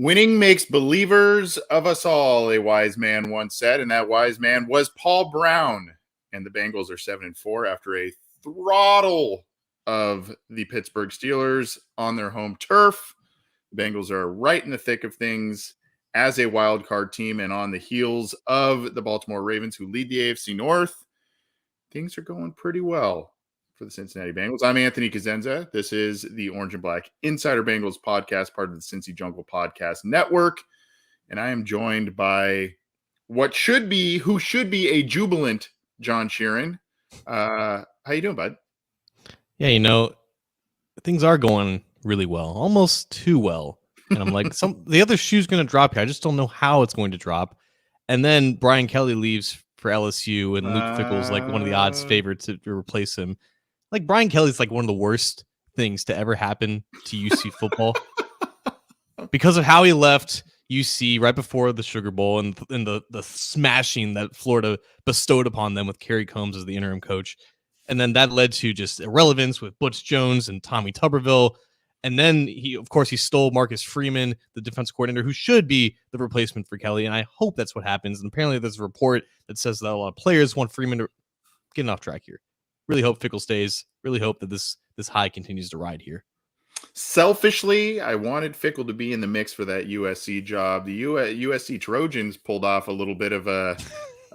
Winning makes believers of us all, a wise man once said, and that wise man was Paul Brown. And the Bengals are 7-4 after a throttle of the Pittsburgh Steelers on their home turf. The Bengals are right in the thick of things as a wild card team and on the heels of the Baltimore Ravens, who lead the AFC North. Things are going pretty well for the Cincinnati Bengals. I'm Anthony Cosenza. This is the Orange and Black Insider Bengals podcast, part of the Cincy Jungle Podcast Network. And I am joined by who should be a jubilant John Sheeran. How you doing, bud? Yeah, things are going really well, almost too well. And I'm like, the other shoe's going to drop here. I just don't know how it's going to drop. And then Brian Kelly leaves for LSU, and Luke Fickell's like one of the odds favorites to replace him. Like, Brian Kelly's like one of the worst things to ever happen to UC football because of how he left UC right before the Sugar Bowl and the smashing that Florida bestowed upon them with Kerry Combs as the interim coach. And then that led to just irrelevance with Butch Jones and Tommy Tuberville. And then he stole Marcus Freeman, the defensive coordinator, who should be the replacement for Kelly. And I hope that's what happens. And apparently there's a report that says that a lot of players want Freeman to get off track here. Really hope Fickell stays. Really hope that this high continues to ride here. Selfishly, I wanted Fickell to be in the mix for that USC job. The USC Trojans pulled off a little bit of a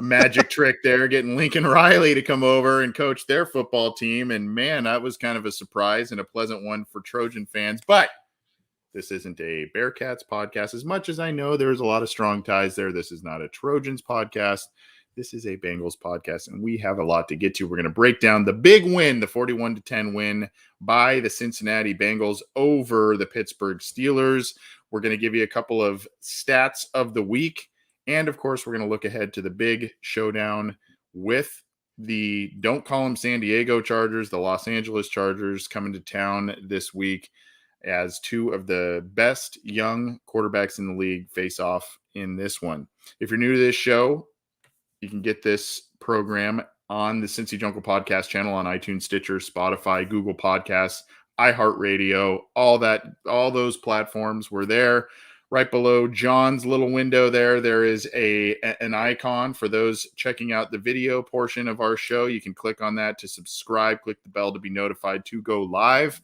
magic trick there, getting Lincoln Riley to come over and coach their football team. And man, that was kind of a surprise and a pleasant one for Trojan fans. But this isn't a Bearcats podcast. As much as I know there's a lot of strong ties there, this is not a Trojans podcast. This is a Bengals podcast, and we have a lot to get to. We're going to break down the big win, the 41-10 win by the Cincinnati Bengals over the Pittsburgh Steelers. We're going to give you a couple of stats of the week. And, of course, we're going to look ahead to the big showdown with the, don't call them San Diego Chargers, the Los Angeles Chargers coming to town this week as two of the best young quarterbacks in the league face off in this one. If you're new to this show, you can get this program on the Cincy Jungle Podcast channel on iTunes, Stitcher, Spotify, Google Podcasts, iHeartRadio, all those platforms. We're there. Right below John's little window there is an icon for those checking out the video portion of our show. You can click on that to subscribe, click the bell to be notified to go live,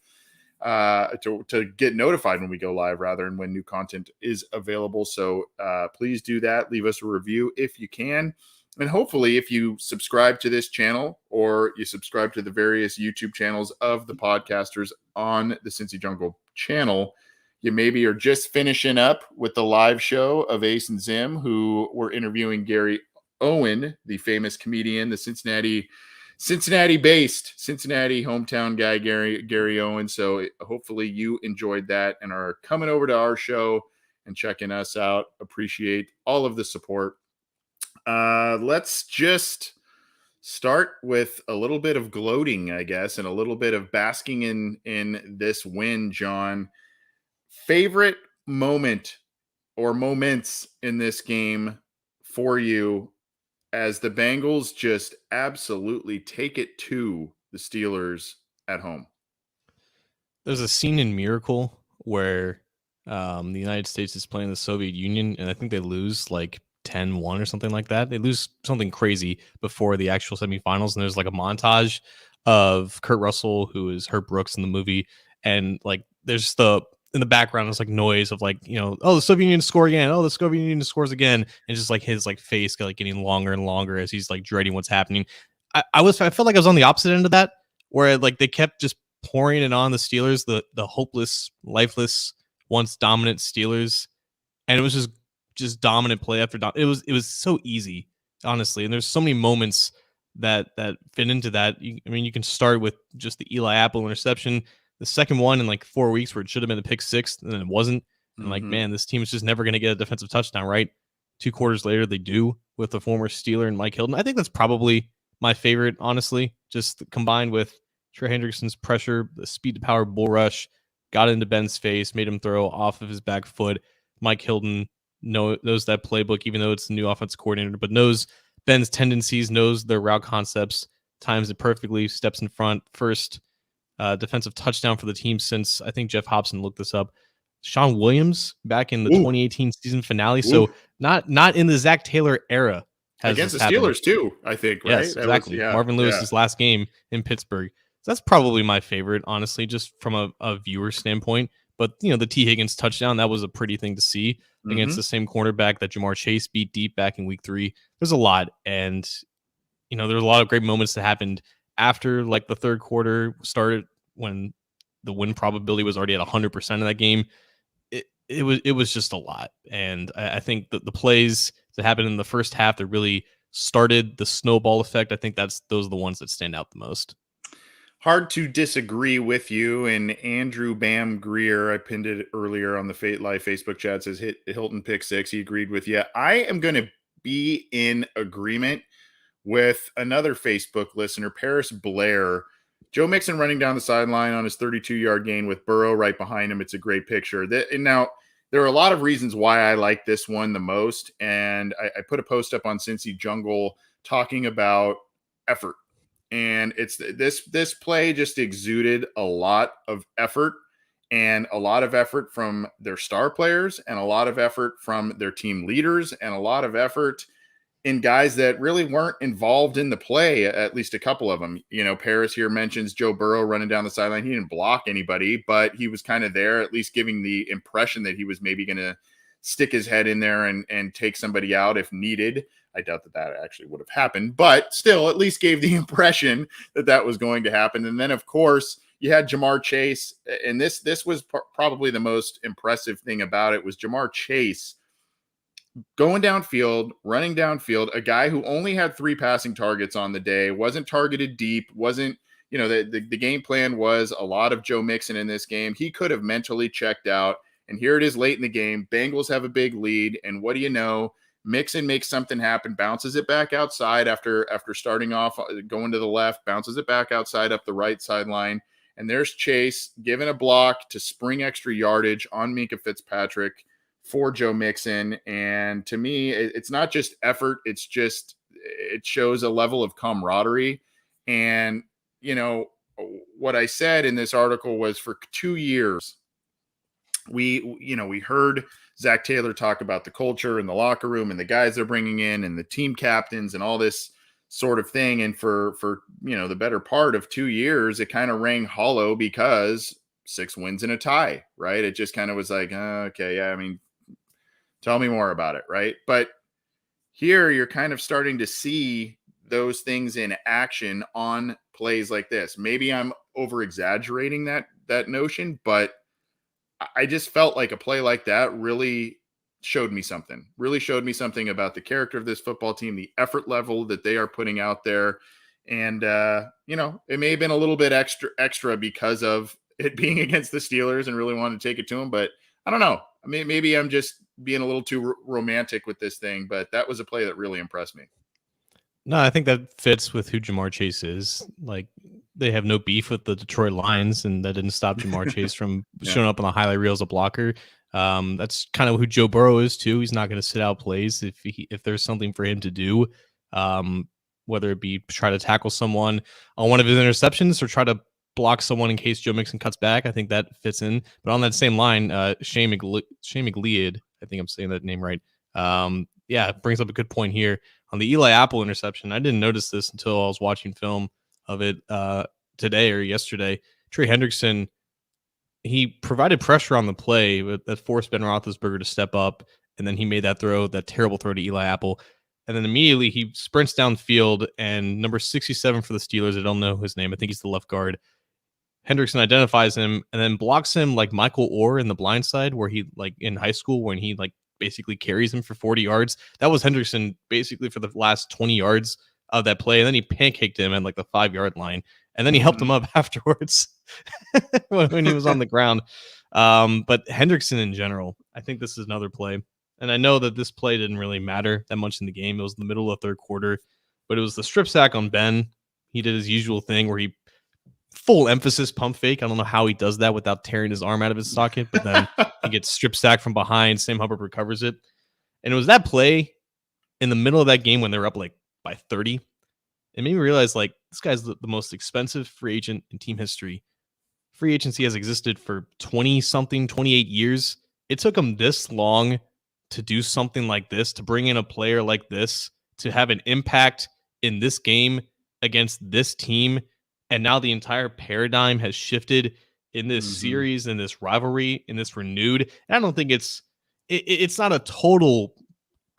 to get notified when we go live, rather, and when new content is available. So please do that. Leave us a review if you can. And hopefully, if you subscribe to this channel or you subscribe to the various YouTube channels of the podcasters on the Cincy Jungle channel, you maybe are just finishing up with the live show of Ace and Zim, who were interviewing Gary Owen, the famous comedian, the Cincinnati-based Cincinnati hometown guy, Gary Owen. So hopefully you enjoyed that and are coming over to our show and checking us out. Appreciate all of the support. Let's just start with a little bit of gloating, I guess, and a little bit of basking in this win, John. Favorite moment or moments in this game for you as the Bengals just absolutely take it to the Steelers at home? There's a scene in Miracle where the United States is playing the Soviet Union, and I think they lose like 10-1 or something like that. They lose something crazy before the actual semifinals, and there's like a montage of Kurt Russell, who is Herb Brooks in the movie, and like there's in the background there's like noise of like, oh, the Soviet Union score again, oh, the Soviet Union scores again, and just like his like face like getting longer and longer as he's like dreading what's happening. I felt like I was on the opposite end of that, where like they kept just pouring it on the Steelers, the hopeless, lifeless, once dominant Steelers, and it was just dominant play after it was so easy, honestly. And there's so many moments that fit into that. You can start with just the Eli Apple interception, the second one in like 4 weeks where it should have been the pick six and then it wasn't. And like, man, this team is just never going to get a defensive touchdown, right? 2 quarters later, they do with the former Steeler and Mike Hilton. I think that's probably my favorite, honestly, just combined with Trey Hendrickson's pressure, the speed to power bull rush, got into Ben's face, made him throw off of his back foot. Mike Hilton knows that playbook, even though it's the new offensive coordinator, but knows Ben's tendencies, knows their route concepts, times it perfectly, steps in front. First defensive touchdown for the team since, I think Jeff Hobson looked this up, Sean Williams back in the Ooh, 2018 season finale. ooh. So not in the Zach Taylor era has Against this the happened. Steelers too, I think, right? Yes, That was, exactly. yeah, Marvin yeah. Lewis's last game in Pittsburgh. So that's probably my favorite, honestly, just from a viewer standpoint. But the T. Higgins touchdown, that was a pretty thing to see against Mhm. the same cornerback that Jamar Chase beat deep back in week 3. There's a lot, and there's a lot of great moments that happened after like the third quarter started when the win probability was already at 100% of that game. It was just a lot, and I think that the plays that happened in the first half that really started the snowball effect. I think those are the ones that stand out the most. Hard to disagree with you. And Andrew Bam Greer, I pinned it earlier on the live Facebook chat, says hit Hilton pick 6. He agreed with you. I am going to be in agreement with another Facebook listener, Paris Blair. Joe Mixon running down the sideline on his 32-yard gain with Burrow right behind him. It's a great picture. And now, there are a lot of reasons why I like this one the most. And I put a post up on Cincy Jungle talking about effort. And it's this play just exuded a lot of effort, and a lot of effort from their star players, and a lot of effort from their team leaders, and a lot of effort in guys that really weren't involved in the play, at least a couple of them. Paris here mentions Joe Burrow running down the sideline. He didn't block anybody, but he was kind of there, at least giving the impression that he was maybe going to stick his head in there and take somebody out if needed. I doubt that actually would have happened, but still at least gave the impression that was going to happen. And then, of course, you had Jamar Chase, and this was probably the most impressive thing about it was Jamar Chase going downfield, running downfield, a guy who only had 3 passing targets on the day, wasn't targeted deep, wasn't, the game plan was a lot of Joe Mixon in this game. He could have mentally checked out, and here it is late in the game. Bengals have a big lead, and what do you know? Mixon makes something happen, bounces it back outside after starting off going to the left, bounces it back outside up the right sideline, and there's Chase giving a block to spring extra yardage on Minkah Fitzpatrick for Joe Mixon. And to me, it's not just effort. It shows a level of camaraderie. And, what I said in this article was for 2 years, we heard Zach Taylor talk about the culture and the locker room and the guys they're bringing in and the team captains and all this sort of thing. And for the better part of 2 years, it kind of rang hollow because 6 wins and a tie, right? It just kind of was like, okay, yeah, I mean, tell me more about it, right? But here you're kind of starting to see those things in action on plays like this. Maybe I'm over exaggerating that notion, but I just felt like a play like that really showed me something about the character of this football team, the effort level that they are putting out there. And, it may have been a little bit extra because of it being against the Steelers and really wanted to take it to them. But I don't know. I mean, maybe I'm just being a little too romantic with this thing, but that was a play that really impressed me. No, I think that fits with who Jamar Chase is. Like, they have no beef with the Detroit Lions, and that didn't stop Jamar Chase from showing up on the highlight reel as a blocker. That's kind of who Joe Burrow is too. He's not going to sit out plays if there's something for him to do, whether it be try to tackle someone on one of his interceptions or try to block someone in case Joe Mixon cuts back. I think that fits in. But on that same line, Shane McLeod, I think I'm saying that name right. Brings up a good point here on the Eli Apple interception. I didn't notice this until I was watching film of it today or yesterday. Trey Hendrickson, he provided pressure on the play that forced Ben Roethlisberger to step up, and then he made that terrible throw to Eli Apple. And then immediately he sprints downfield, and number 67 for the Steelers, I don't know his name, I think he's the left guard, Hendrickson identifies him and then blocks him like Michael Orr in The Blind Side, where he, like in high school, when he like basically carries him for 40 yards. That was Hendrickson basically for the last 20 yards of that play. And then he pancaked him at like the 5-yard line. And then he helped him up afterwards when he was on the ground. But Hendrickson in general, I think this is another play. And I know that this play didn't really matter that much in the game. It was in the middle of the third quarter, but it was the strip sack on Ben. He did his usual thing where he full emphasis pump fake. I don't know how he does that without tearing his arm out of his socket, but then he gets strip sacked from behind. Sam Hubbard recovers it. And it was that play in the middle of that game when they were up like by 30. It made me realize like this guy's the most expensive free agent in team history free agency has existed for 28 years. It took them this long to do something like this, to bring in a player like this, to have an impact in this game against this team. And now the entire paradigm has shifted in this series, in this rivalry, in this renewed. And I don't think it's not a total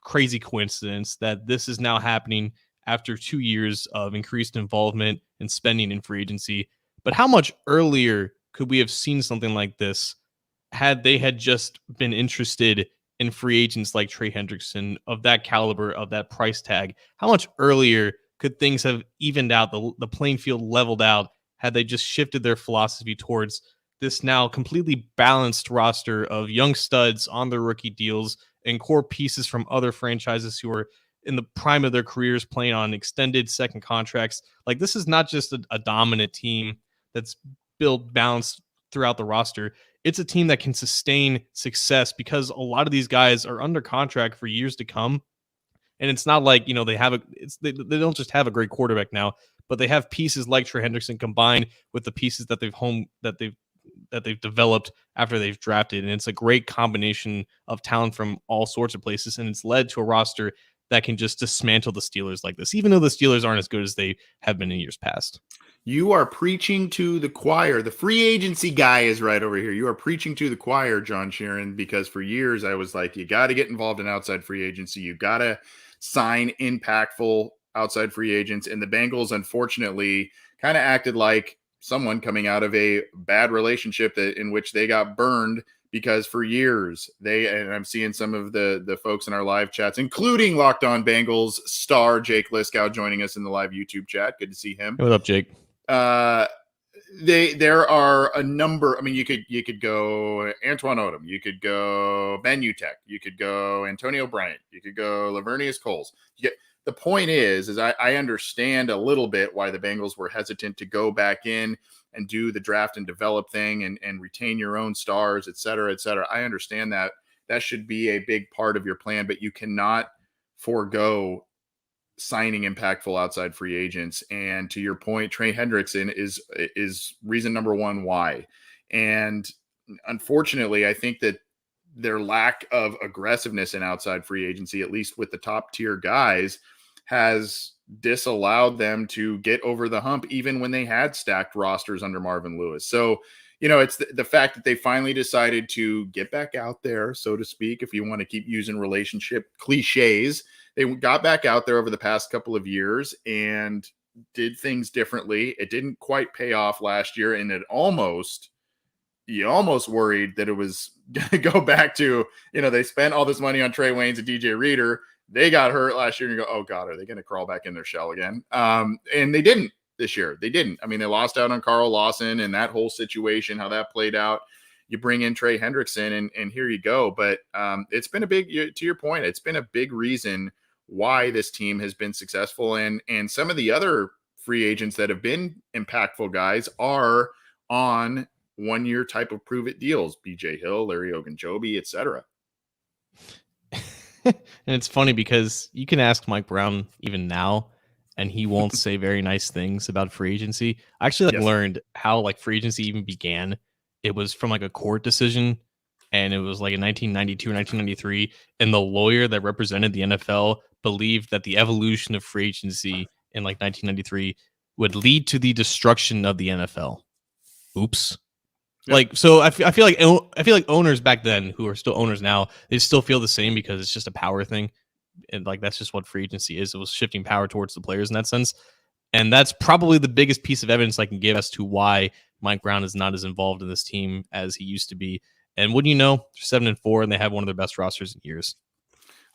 crazy coincidence that this is now happening after 2 years of increased involvement and spending in free agency. But how much earlier could we have seen something like this had they had just been interested in free agents like Trey Hendrickson of that caliber, of that price tag? How much earlier could things have evened out, the playing field leveled out, had they just shifted their philosophy towards this now completely balanced roster of young studs on their rookie deals and core pieces from other franchises who are in the prime of their careers playing on extended second contracts? Like, this is not just a dominant team that's built balanced throughout the roster. It's a team that can sustain success because a lot of these guys are under contract for years to come. And it's not like, they don't just have a great quarterback now, but they have pieces like Trey Hendrickson combined with the pieces that they've developed after they've drafted. And it's a great combination of talent from all sorts of places. And it's led to a roster that can just dismantle the Steelers like this, even though the Steelers aren't as good as they have been in years past. You are preaching to the choir. The free agency guy is right over here. You are preaching to the choir, John Sheeran, because for years I was like, you got to get involved in outside free agency. You got to sign impactful outside free agents. And the Bengals, unfortunately, kind of acted like someone coming out of a bad relationship in which they got burned, because for years and I'm seeing some of the folks in our live chats, including Locked On Bengals star Jake Liskow, joining us in the live YouTube chat. Good to see him. Hey, what up, Jake? There are a number. I mean, you could go Antoine Odom, you could go Ben Utek, you could go Antonio Bryant, you could go Lavernius Coles. The point is I understand a little bit why the Bengals were hesitant to go back in and do the draft and develop thing and retain your own stars, et cetera, et cetera. I understand that should be a big part of your plan, but you cannot forego signing impactful outside free agents. And to your point, Trey Hendrickson is reason number one why. And unfortunately, I think that their lack of aggressiveness in outside free agency, at least with the top tier guys, has disallowed them to get over the hump, even when they had stacked rosters under Marvin Lewis. So, it's the fact that they finally decided to get back out there, so to speak, if you want to keep using relationship cliches. They got back out there over the past couple of years and did things differently. It didn't quite pay off last year, and you almost worried that it was going to go back to, they spent all this money on Trey Waynes and DJ Reader. They got hurt last year, and you go, oh God, are they going to crawl back in their shell again? And they didn't this year. They didn't. I mean, they lost out on Carl Lawson and that whole situation, how that played out. You bring in Trey Hendrickson and here you go. But it's been to your point, it's been a big reason why this team has been successful. And some of the other free agents that have been impactful guys are on 1 year type of prove it deals. BJ Hill, Larry Ogunjobi, et cetera. And it's funny because you can ask Mike Brown even now, and he won't say very nice things about free agency. I actually learned how free agency even began. It was from a court decision, and it was in 1992 or 1993. And the lawyer that represented the NFL believed that the evolution of free agency in 1993 would lead to the destruction of the NFL. Oops. So I feel like owners back then, who are still owners now, they still feel the same because it's just a power thing. And that's just what free agency is. It was shifting power towards the players in that sense. And that's probably the biggest piece of evidence I can give as to why Mike Brown is not as involved in this team as he used to be. And wouldn't you know, they're 7-4 and they have one of their best rosters in years.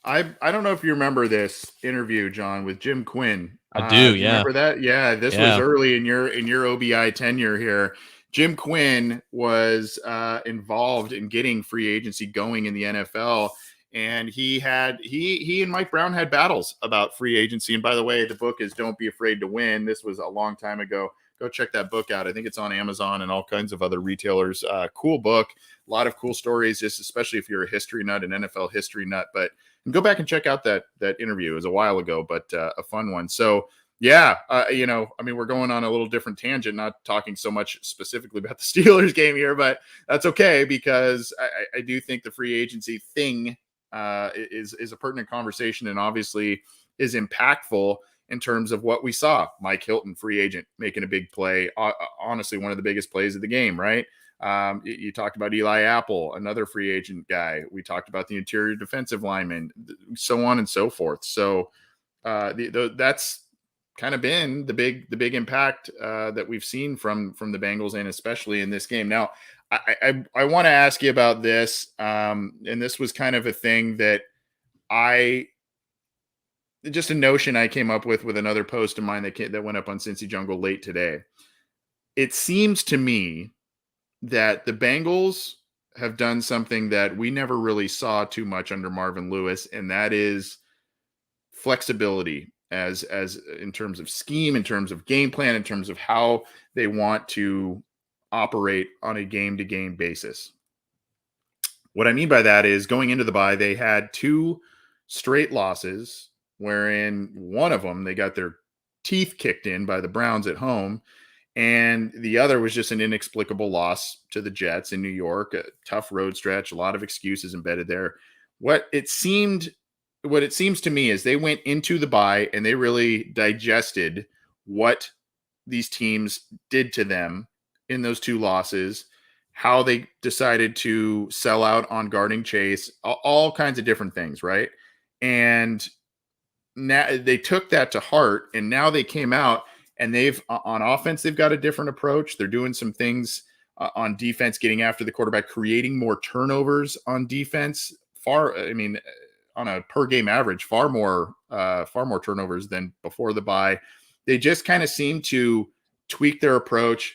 I don't know if you remember this interview, John, with Jim Quinn. I do, yeah. Remember that? Yeah, this was early in your OBI tenure here. Jim Quinn was involved in getting free agency going in the NFL, and he and Mike Brown had battles about free agency. And by the way, the book is Don't Be Afraid to Win. This was a long time ago. Go check that book out. I think it's on Amazon and all kinds of other retailers. Cool book, a lot of cool stories, just especially if you're a history nut, an NFL history nut. But go back and check out that interview. It was a while ago, but a fun one. So Yeah, we're going on a little different tangent, not talking so much specifically about the Steelers game here, but that's okay because I do think the free agency thing is a pertinent conversation and obviously is impactful in terms of what we saw. Mike Hilton, free agent, making a big play. Honestly, one of the biggest plays of the game, right? You talked about Eli Apple, another free agent guy. We talked about the interior defensive lineman, so on and so forth. So that's kind of been the big impact that we've seen from the Bengals and especially in this game. Now, I want to ask you about this, and this was kind of a thing that just a notion I came up with another post of mine that went up on Cincy Jungle late today. It seems to me that the Bengals have done something that we never really saw too much under Marvin Lewis, and that is flexibility as in terms of scheme, in terms of game plan, in terms of how they want to operate on a game-to-game basis. What I mean by that is going into the bye, they had 2 straight losses, wherein one of them, they got their teeth kicked in by the Browns at home, and the other was just an inexplicable loss to the Jets in New York, a tough road stretch, a lot of excuses embedded there. What it seems to me is they went into the bye and they really digested what these teams did to them in those 2 losses, how they decided to sell out on guarding Chase, all kinds of different things, right? And now they took that to heart, and now they came out and on offense, they've got a different approach. They're doing some things on defense, getting after the quarterback, creating more turnovers on defense. On a per game average, far more turnovers than before the bye. They just kind of seem to tweak their approach,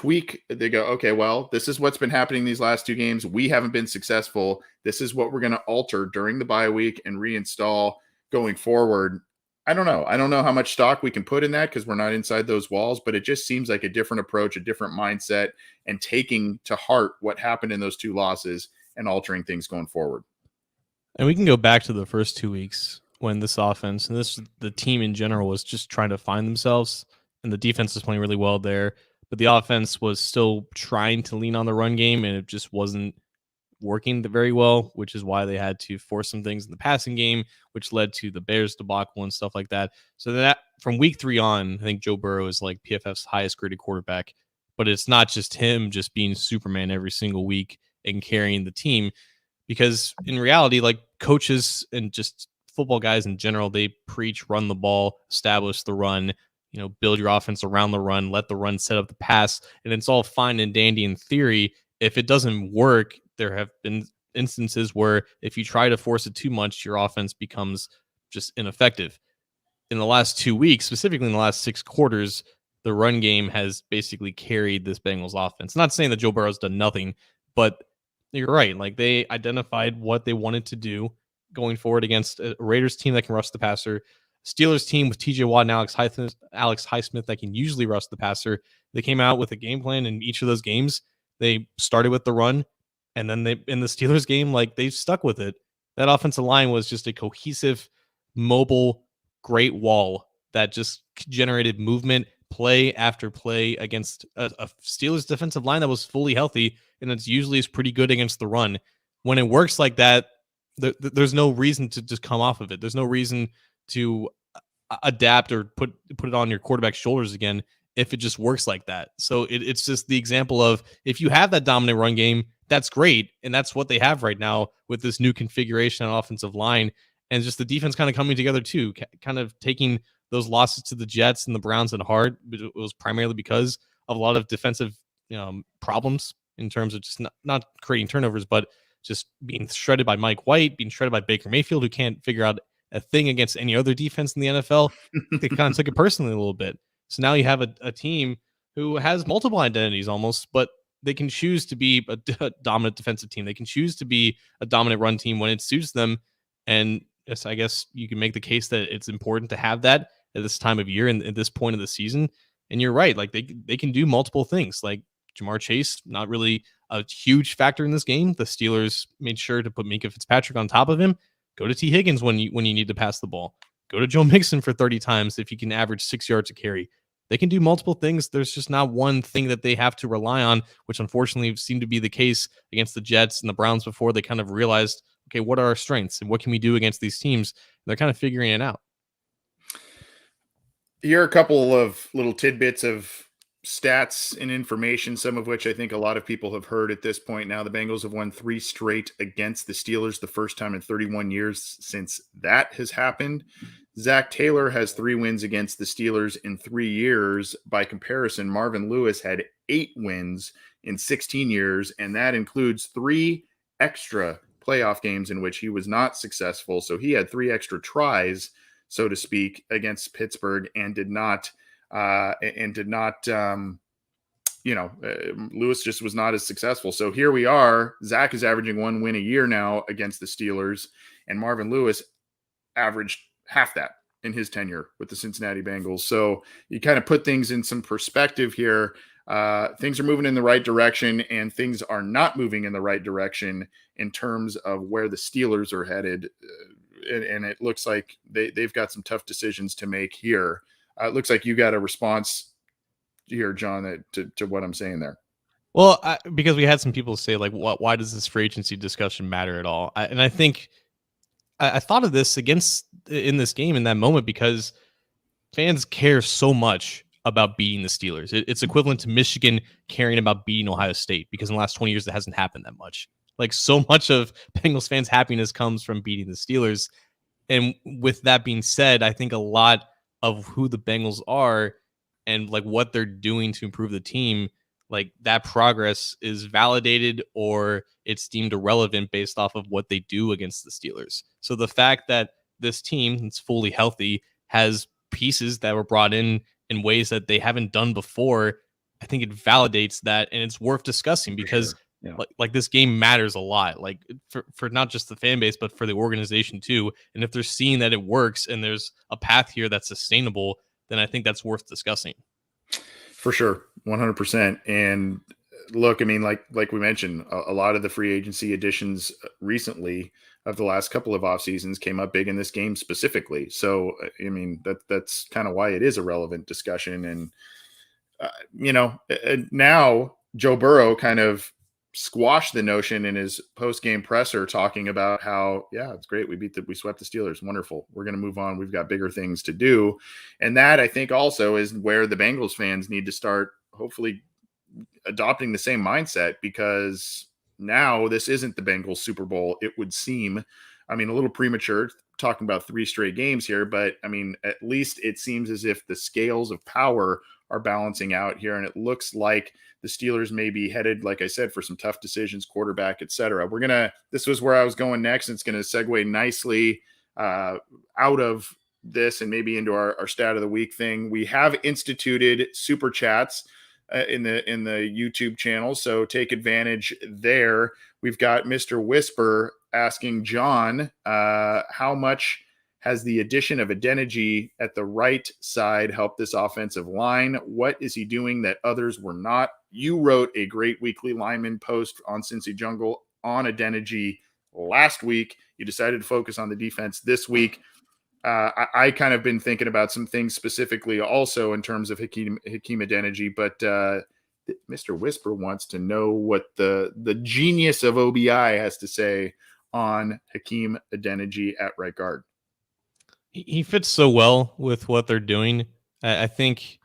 they go, okay, well, this is what's been happening these last 2 games. We haven't been successful. This is what we're going to alter during the bye week and reinstall going forward. I don't know how much stock we can put in that because we're not inside those walls, but it just seems like a different approach, a different mindset, and taking to heart what happened in those 2 losses and altering things going forward. And we can go back to the first 2 weeks when this offense and the team in general was just trying to find themselves, and the defense was playing really well there, but the offense was still trying to lean on the run game, and it just wasn't working very well, which is why they had to force some things in the passing game, which led to the Bears debacle and stuff like that. So that from week 3 on, I think Joe Burrow is like PFF's highest graded quarterback, but it's not just him just being Superman every single week and carrying the team. Because in reality, like coaches and just football guys in general, they preach run the ball, establish the run, build your offense around the run, let the run set up the pass. And it's all fine and dandy in theory. If it doesn't work, there have been instances where if you try to force it too much, your offense becomes just ineffective. In the last 2 weeks, specifically in the last 6 quarters, the run game has basically carried this Bengals offense. Not saying that Joe Burrow's done nothing, but you're right. Like they identified what they wanted to do going forward against a Raiders team that can rush the passer, Steelers team with TJ Watt and Alex Highsmith that can usually rush the passer. They came out with a game plan in each of those games. They started with the run, and then in the Steelers game, like they stuck with it. That offensive line was just a cohesive, mobile, great wall that just generated movement, play after play against a Steelers defensive line that was fully healthy, and it's usually is pretty good against the run. When it works like that, there's no reason to just come off of it. There's no reason to adapt or put it on your quarterback's shoulders again if it just works like that. So it's just the example of if you have that dominant run game, that's great, and that's what they have right now with this new configuration on offensive line, and just the defense kind of coming together too, kind of taking those losses to the Jets and the Browns at heart. It was primarily because of a lot of defensive problems in terms of just not creating turnovers, but just being shredded by Mike White, being shredded by Baker Mayfield, who can't figure out a thing against any other defense in the NFL. They kind of took it personally a little bit. So now you have a team who has multiple identities almost, but they can choose to be a dominant defensive team. They can choose to be a dominant run team when it suits them. And yes, I guess you can make the case that it's important to have that at this time of year and at this point of the season. And you're right. Like they can do multiple things. Like Jamar Chase, not really a huge factor in this game. The Steelers made sure to put Minka Fitzpatrick on top of him. Go to T. Higgins when you need to pass the ball. Go to Joe Mixon for 30 times if he can average 6 yards a carry. They can do multiple things. There's just not one thing that they have to rely on, which unfortunately seemed to be the case against the Jets and the Browns before they kind of realized, okay, what are our strengths and what can we do against these teams? And they're kind of figuring it out. Here are a couple of little tidbits of stats and information, some of which I think a lot of people have heard at this point now. The Bengals have won 3 straight against the Steelers, the first time in 31 years since that has happened. Zach Taylor has 3 wins against the Steelers in 3 years. By comparison, Marvin Lewis had 8 wins in 16 years, and that includes 3 extra playoff games in which he was not successful. So he had 3 extra tries, so to speak, against Pittsburgh and did not Lewis just was not as successful. So here we are. Zach is averaging 1 win a year now against the Steelers, and Marvin Lewis averaged half that in his tenure with the Cincinnati Bengals. So you kind of put things in some perspective here. Things are moving in the right direction, and things are not moving in the right direction in terms of where the Steelers are headed. And it looks like they've got some tough decisions to make here. It looks like you got a response here, John, to what I'm saying there. Well, because we had some people say, like, why does this free agency discussion matter at all? And I think I thought of this in this game in that moment because fans care so much about beating the Steelers. It's equivalent to Michigan caring about beating Ohio State, because in the last 20 years, that hasn't happened that much. Like, so much of Bengals fans' happiness comes from beating the Steelers. And with that being said, I think a lot of who the Bengals are and like what they're doing to improve the team, like that progress is validated or it's deemed irrelevant based off of what they do against the Steelers. So the fact that this team that's fully healthy has pieces that were brought in ways that they haven't done before, I think it validates that, and it's worth discussing because like this game matters a lot, like for not just the fan base, but for the organization too. And if they're seeing that it works and there's a path here that's sustainable, then I think that's worth discussing. For sure. 100%. And look, I mean, like we mentioned, a lot of the free agency additions recently of the last couple of off seasons came up big in this game specifically. So, I mean, that's kind of why it is a relevant discussion. And, now Joe Burrow kind of squashed the notion in his post-game presser, talking about how, yeah, it's great. We swept the Steelers. Wonderful. We're going to move on. We've got bigger things to do. And that, I think, also is where the Bengals fans need to start hopefully adopting the same mindset, because now this isn't the Bengals Super Bowl, it would seem. I mean, a little premature talking about 3 straight games here, but I mean, at least it seems as if the scales of power are balancing out here. And it looks like the Steelers may be headed, like I said, for some tough decisions, quarterback, etc. This was where I was going next. And it's going to segue nicely out of this and maybe into our stat of the week thing. We have instituted super chats in the YouTube channel, so take advantage there. We've got Mr. Whisper asking John, how much has the addition of Adeniji at the right side helped this offensive line? What is he doing that others were not? You wrote a great weekly lineman post on Cincy Jungle on Adeniji last week. You decided to focus on the defense this week. I kind of been thinking about some things specifically also in terms of Hakeem Adeniji, but Mr. Whisper wants to know what the genius of OBI has to say on Hakeem Adeniji at right guard. He fits so well with what they're doing. I think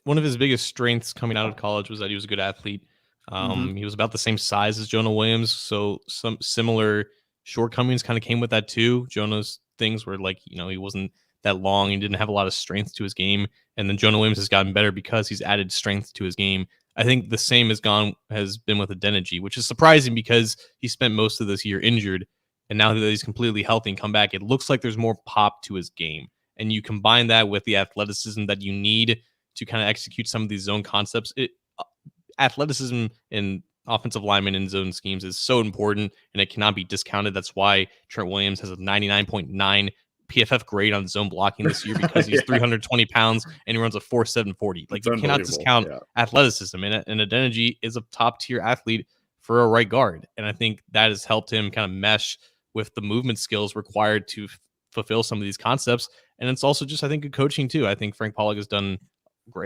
one of his biggest strengths coming out of college was that he was a good athlete. He was about the same size as Jonah Williams, so some similar shortcomings kind of came with that too. Jonah's things were like, he wasn't that long and didn't have a lot of strength to his game. And then Jonah Williams has gotten better because he's added strength to his game. I think the same has been with Adeniji, which is surprising because he spent most of this year injured. And now that he's completely healthy and come back, it looks like there's more pop to his game. And you combine that with the athleticism that you need to kind of execute some of these zone concepts. Athleticism in offensive linemen in zone schemes is so important, and it cannot be discounted. That's why Trent Williams has a 99.9 PFF grade on zone blocking this year, because he's 320 pounds and he runs a 4.740. Like, you cannot discount athleticism. And Adeniji is a top tier athlete for a right guard. And I think that has helped him kind of mesh with the movement skills required to fulfill some of these concepts. And it's also just, I think, good coaching too. I think Frank Pollock has done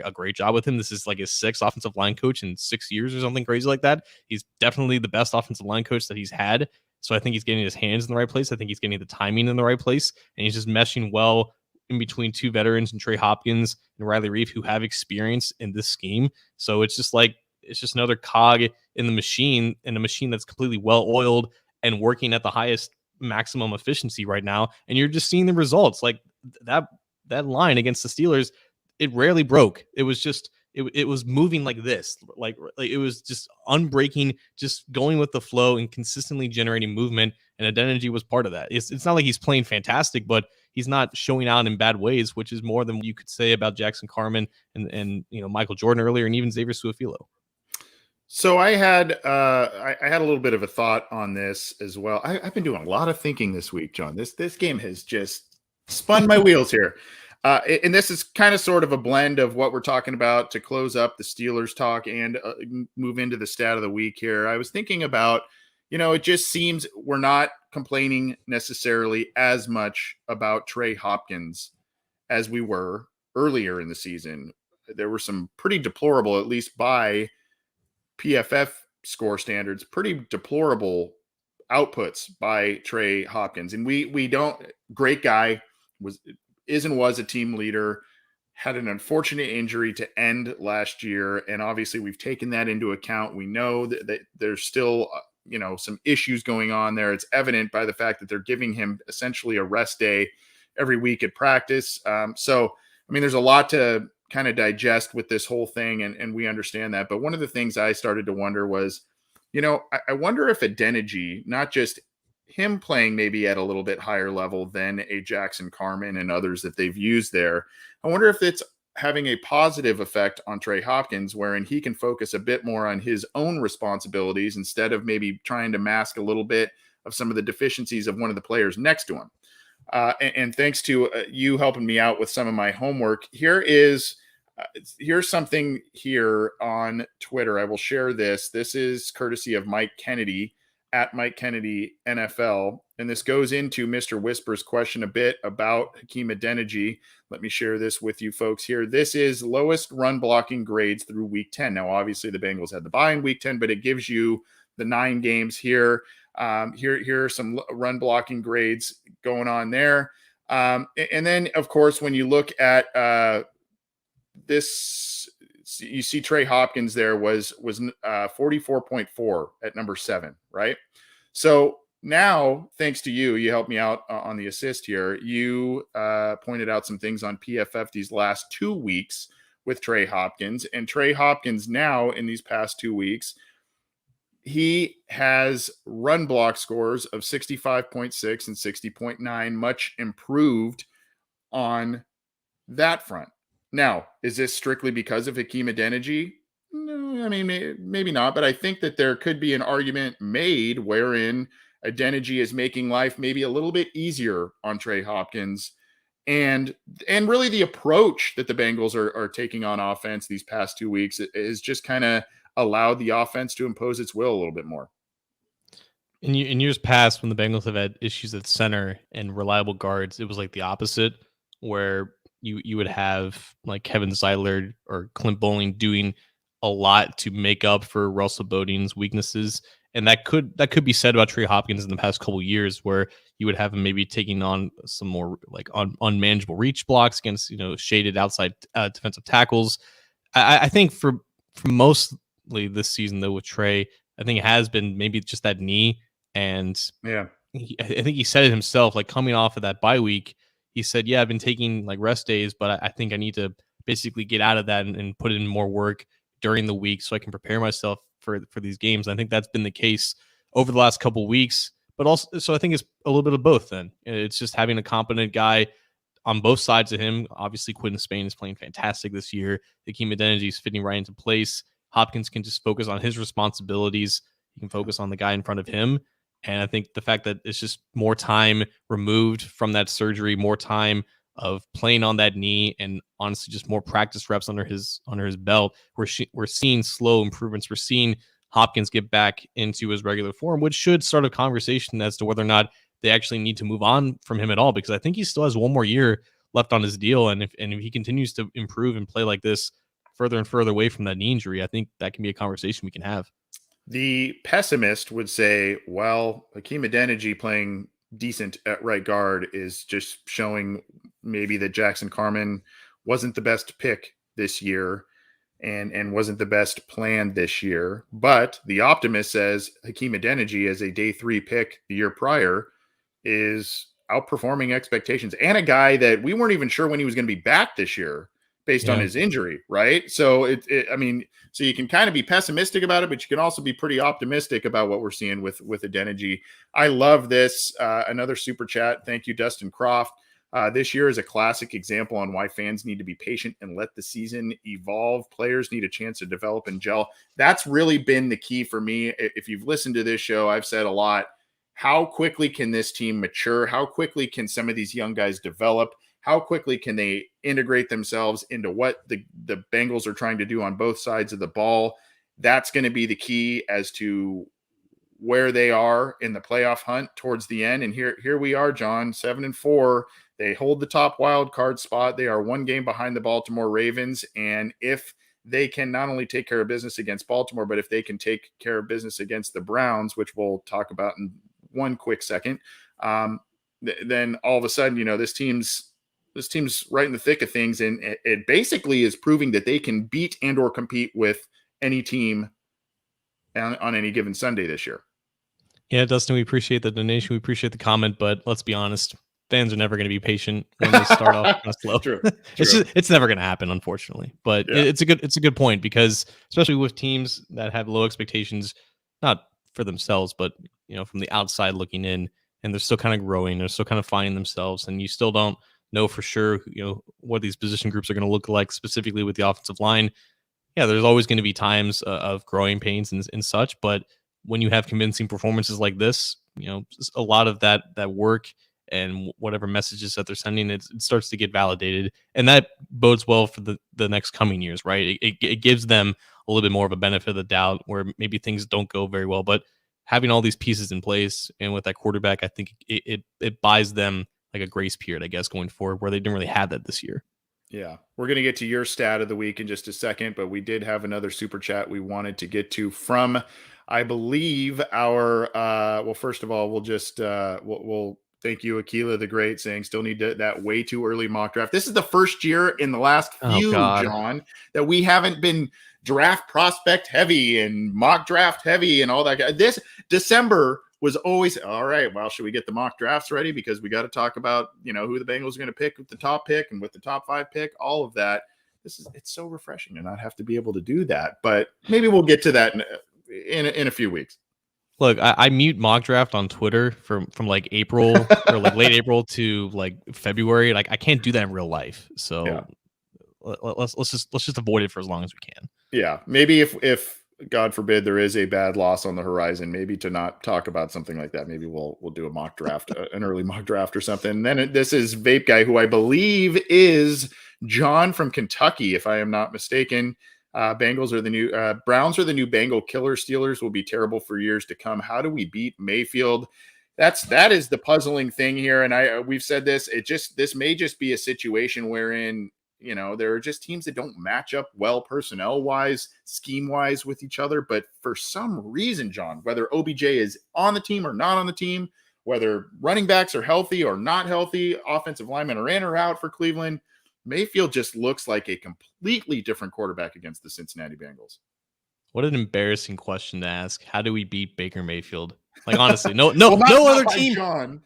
a great job with him. This is like his 6th offensive line coach in 6 years or something crazy like that. He's definitely the best offensive line coach that he's had. So I think he's getting his hands in the right place. I think he's getting the timing in the right place, and he's just meshing well in between 2 veterans and Trey Hopkins and Riley Reif, who have experience in this scheme. So it's just another cog in the machine, and a machine that's completely well oiled and working at the highest maximum efficiency right now. And you're just seeing the results. Like that line against the Steelers, it rarely broke. It was just it was moving like this, like it was just unbreaking, just going with the flow and consistently generating movement. And Identity was part of that. It's not like he's playing fantastic, but he's not showing out in bad ways, which is more than you could say about Jackson Carman and Michael Jordan earlier, and even Xavier Su'a-Filo. So I had a little bit of a thought on this as well. I've been doing a lot of thinking this week, John. This game has just spun my wheels here. And this is kind of sort of a blend of what we're talking about to close up the Steelers talk and move into the stat of the week here. I was thinking about, it just seems we're not complaining necessarily as much about Trey Hopkins as we were earlier in the season. There were some pretty deplorable, at least by PFF score standards, pretty deplorable outputs by Trey Hopkins. And we don't, great guy, was a team leader, had an unfortunate injury to end last year. And obviously we've taken that into account. We know that there's still, some issues going on there. It's evident by the fact that they're giving him essentially a rest day every week at practice. There's a lot to kind of digest with this whole thing, and we understand that. But one of the things I started to wonder was, I wonder if Identity, not just him playing maybe at a little bit higher level than a Jackson Carman and others that they've used there, I wonder if it's having a positive effect on Trey Hopkins, wherein he can focus a bit more on his own responsibilities instead of maybe trying to mask a little bit of some of the deficiencies of one of the players next to him. And thanks to you helping me out with some of my homework, here's something here on Twitter. I will share this. This is courtesy of Mike Kennedy at Mike Kennedy NFL. And this goes into Mr. Whisper's question a bit about Hakeem Adeniji. Let me share this with you folks here. This is lowest run blocking grades through week 10. Now, obviously the Bengals had the bye in week 10, but it gives you the 9 games here. Here are some run blocking grades going on there. And then, of course, when you look at this, you see Trey Hopkins there was 44.4 at number 7, right? So now, thanks to you helped me out on the assist here. You pointed out some things on PFF these last 2 weeks with Trey Hopkins. And Trey Hopkins now, in these past 2 weeks, he has run block scores of 65.6 and 60.9, much improved on that front. Now, is this strictly because of Hakeem Adeniji? No, maybe not, but I think that there could be an argument made wherein Adeniji is making life maybe a little bit easier on Trey Hopkins. And really the approach that the Bengals are taking on offense these past 2 weeks is just kind of allowed the offense to impose its will a little bit more. In years past, when the Bengals have had issues at center and reliable guards, it was like the opposite, where you would have like Kevin Zeitler or Clint Bowling doing a lot to make up for Russell Bowden's weaknesses. And that could be said about Trey Hopkins in the past couple of years, where you would have him maybe taking on some more like unmanageable reach blocks against, shaded outside defensive tackles. I think for mostly this season, though, with Trey, I think it has been maybe just that knee. And yeah, I think he said it himself, like coming off of that bye week, he said, yeah, I've been taking like rest days, but I think I need to basically get out of that and put in more work during the week so I can prepare myself for these games. I think that's been the case over the last couple of weeks, but also, so I think it's a little bit of both then. It's just having a competent guy on both sides of him. Obviously, Quinton Spain is playing fantastic this year. Hakeem Adeniji is fitting right into place. Hopkins can just focus on his responsibilities. He can focus on the guy in front of him. And I think the fact that it's just more time removed from that surgery, more time of playing on that knee, and honestly just more practice reps under his belt, we're seeing slow improvements. We're seeing Hopkins get back into his regular form, which should start a conversation as to whether or not they actually need to move on from him at all, because I think he still has one more year left on his deal. And if he continues to improve and play like this further and further away from that knee injury, I think that can be a conversation we can have. The pessimist would say, well, Hakeem Adeniji playing decent at right guard is just showing maybe that Jackson Carman wasn't the best pick this year and wasn't the best plan this year. But the optimist says Hakeem Adeniji as a day 3 pick the year prior is outperforming expectations, and a guy that we weren't even sure when he was going to be back this year based on his injury, right? So so you can kind of be pessimistic about it, but you can also be pretty optimistic about what we're seeing with Adeniji. I love this. Another super chat. Thank you, Dustin Croft. This year is a classic example on why fans need to be patient and let the season evolve. Players need a chance to develop and gel. That's really been the key for me. If you've listened to this show, I've said a lot. How quickly can this team mature? How quickly can some of these young guys develop? How quickly can they integrate themselves into what the Bengals are trying to do on both sides of the ball? That's going to be the key as to where they are in the playoff hunt towards the end. And here we are, John, 7-4. They hold the top wild card spot. They are 1 game behind the Baltimore Ravens. And if they can not only take care of business against Baltimore, but if they can take care of business against the Browns, which we'll talk about in one quick second, then all of a sudden, this team's right in the thick of things. And it basically is proving that they can beat and or compete with any team on any given Sunday this year. Yeah, Dustin, we appreciate the donation. We appreciate the comment, but let's be honest, fans are never going to be patient when they start off kind of slow. True. It's never going to happen, unfortunately. But it's a good point, because especially with teams that have low expectations, not for themselves, but from the outside looking in, and they're still kind of growing, they're still kind of finding themselves, and you still don't know for sure what these position groups are going to look like, specifically with the offensive line. Yeah, there's always going to be times of growing pains and such, but when you have convincing performances like this, a lot of that work and whatever messages that they're sending, it starts to get validated, and that bodes well for the next coming years, right? It gives them a little bit more of a benefit of the doubt where maybe things don't go very well, but having all these pieces in place and with that quarterback, I think it buys them like a grace period, I guess, going forward, where they didn't really have that this year. Yeah, we're going to get to your stat of the week in just a second, but we did have another super chat we wanted to get to from, I believe, our well, first of all, we'll just we'll thank you, Aquila the Great, saying still need that way too early mock draft. This is the first year in the last few, John, that we haven't been draft prospect heavy and mock draft heavy and all that. This December was always, all right, well, should we get the mock drafts ready? Because we got to talk about, who the Bengals are going to pick with the top pick and with the top 5 pick, all of that. It's so refreshing to not have to be able to do that, but maybe we'll get to that in a few weeks. Look, I mute mock draft on Twitter from like April or like late April to like February. Like, I can't do that in real life. So let's just avoid it for as long as we can. Yeah. Maybe if God forbid there is a bad loss on the horizon, maybe to not talk about something like that. Maybe we'll do a mock draft, an early mock draft or something. And then this is Vape Guy, who I believe is John from Kentucky, if I am not mistaken. Browns are the new Bengal killer. Steelers will be terrible for years to come. How do we beat Mayfield? That is the puzzling thing here. And we've said this. This may just be a situation wherein, there are just teams that don't match up well personnel-wise, scheme-wise with each other. But for some reason, John, whether OBJ is on the team or not on the team, whether running backs are healthy or not healthy, offensive linemen are in or out for Cleveland, Mayfield just looks like a completely different quarterback against the Cincinnati Bengals. What an embarrassing question to ask. How do we beat Baker Mayfield? Like, honestly, no other team. John.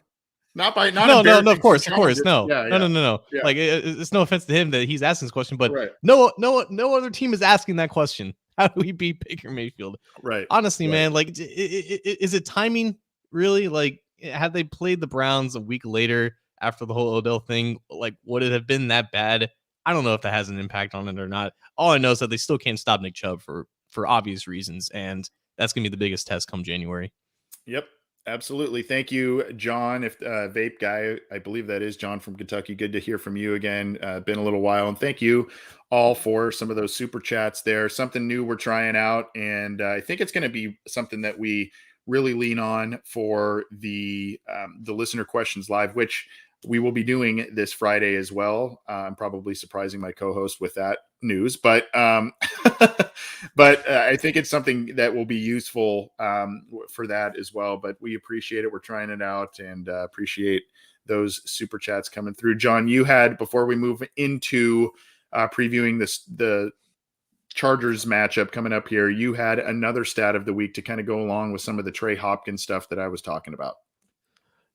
No, of course, no. Yeah. Like, it's no offense to him that he's asking this question, but no other team is asking that question. How do we beat Baker Mayfield? Right. Honestly, man, like, is it timing really? Like, had they played the Browns a week later after the whole Odell thing, like, would it have been that bad? I don't know if that has an impact on it or not. All I know is that they still can't stop Nick Chubb for obvious reasons, and that's gonna be the biggest test come January. Yep. Absolutely. Thank you, John. If Vape Guy, I believe that is John from Kentucky. Good to hear from you again. Been a little while. And thank you all for some of those super chats there. Something new we're trying out. And I think it's going to be something that we really lean on for the listener questions live, which we will be doing this Friday as well. I'm probably surprising my co-host with that news, but but I think it's something that will be useful for that as well. But we appreciate it. We're trying it out, and appreciate those super chats coming through. John, you had, before we move into previewing the Chargers matchup coming up here, you had another stat of the week to kind of go along with some of the Trey Hopkins stuff that I was talking about.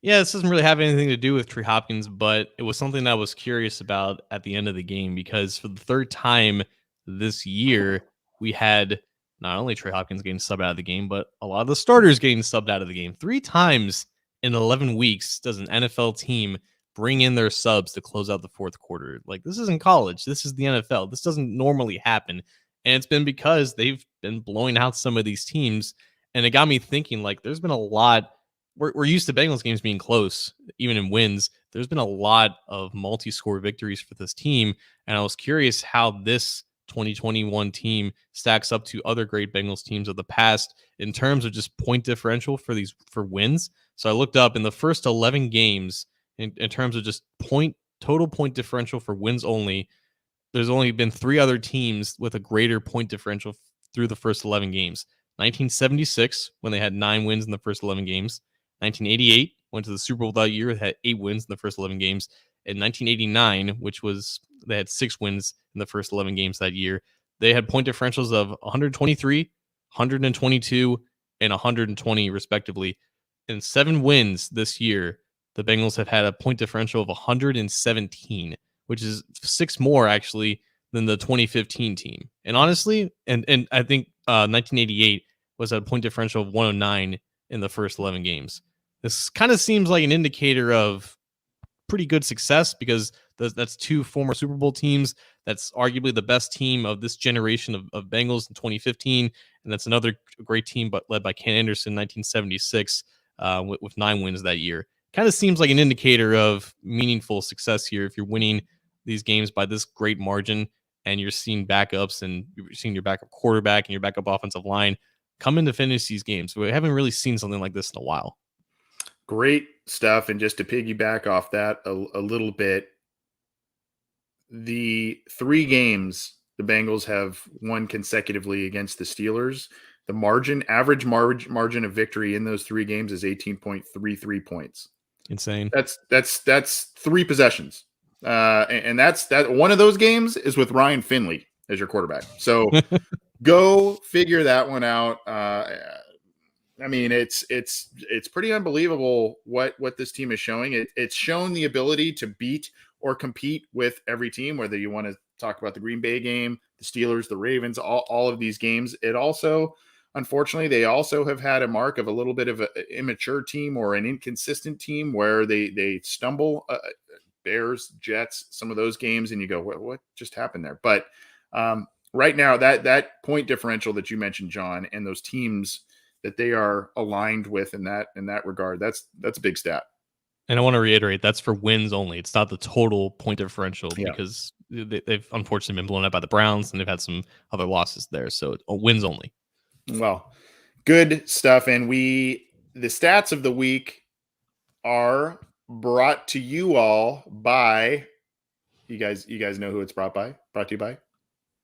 Yeah, this doesn't really have anything to do with Trey Hopkins, but it was something that I was curious about at the end of the game, because for the third time this year, we had not only Trey Hopkins getting subbed out of the game, but a lot of the starters getting subbed out of the game. 3 times in 11 weeks does an NFL team bring in their subs to close out the fourth quarter. Like, this isn't college. This is the NFL. This doesn't normally happen. And it's been because they've been blowing out some of these teams. And it got me thinking, like, there's been a lot. We're used to Bengals games being close, even in wins. There's been a lot of multi-score victories for this team, and I was curious how this 2021 team stacks up to other great Bengals teams of the past in terms of just point differential for wins. So I looked up in the first 11 games in terms of just total point differential for wins only. There's only been 3 other teams with a greater point differential through the first 11 games. 1976, when they had 9 wins in the first 11 games. 1988 went to the Super Bowl that year. It had 8 wins in the first 11 games. In 1989, which was, they had 6 wins in the first 11 games that year. They had point differentials of 123, 122, and 120 respectively. In 7 wins this year, the Bengals have had a point differential of 117, which is 6 more actually than the 2015 team. And honestly, and I think 1988 was at a point differential of 109 in the first 11 games. This kind of seems like an indicator of pretty good success, because that's 2 former Super Bowl teams. That's arguably the best team of this generation of Bengals in 2015. And that's another great team, but led by Ken Anderson in 1976 with 9 wins that year. Kind of seems like an indicator of meaningful success here if you're winning these games by this great margin, and you're seeing backups, and you're seeing your backup quarterback and your backup offensive line come in to finish these games. We haven't really seen something like this in a while. Great stuff. And just to piggyback off that a little bit, the 3 games the Bengals have won consecutively against the Steelers, the average margin of victory in those 3 games is 18.33 points. Insane. That's 3 possessions. And that's one of those games is with Ryan Finley as your quarterback. So go figure that one out. I mean, it's pretty unbelievable what this team is showing. It's shown the ability to beat or compete with every team, whether you want to talk about the Green Bay game, the Steelers, the Ravens, all of these games. It also, unfortunately, they also have had a mark of a little bit of an immature team or an inconsistent team where they stumble. Bears, Jets, some of those games, and you go, what just happened there? But right now, that point differential that you mentioned, John, and those teams that they are aligned with in that regard, that's a big stat. And I want to reiterate, that's for wins only. It's not the total point differential, because they've unfortunately been blown out by the Browns, and they've had some other losses there. So wins only. Well, good stuff. And the stats of the week are brought to you all by, you guys know who it's brought to you by?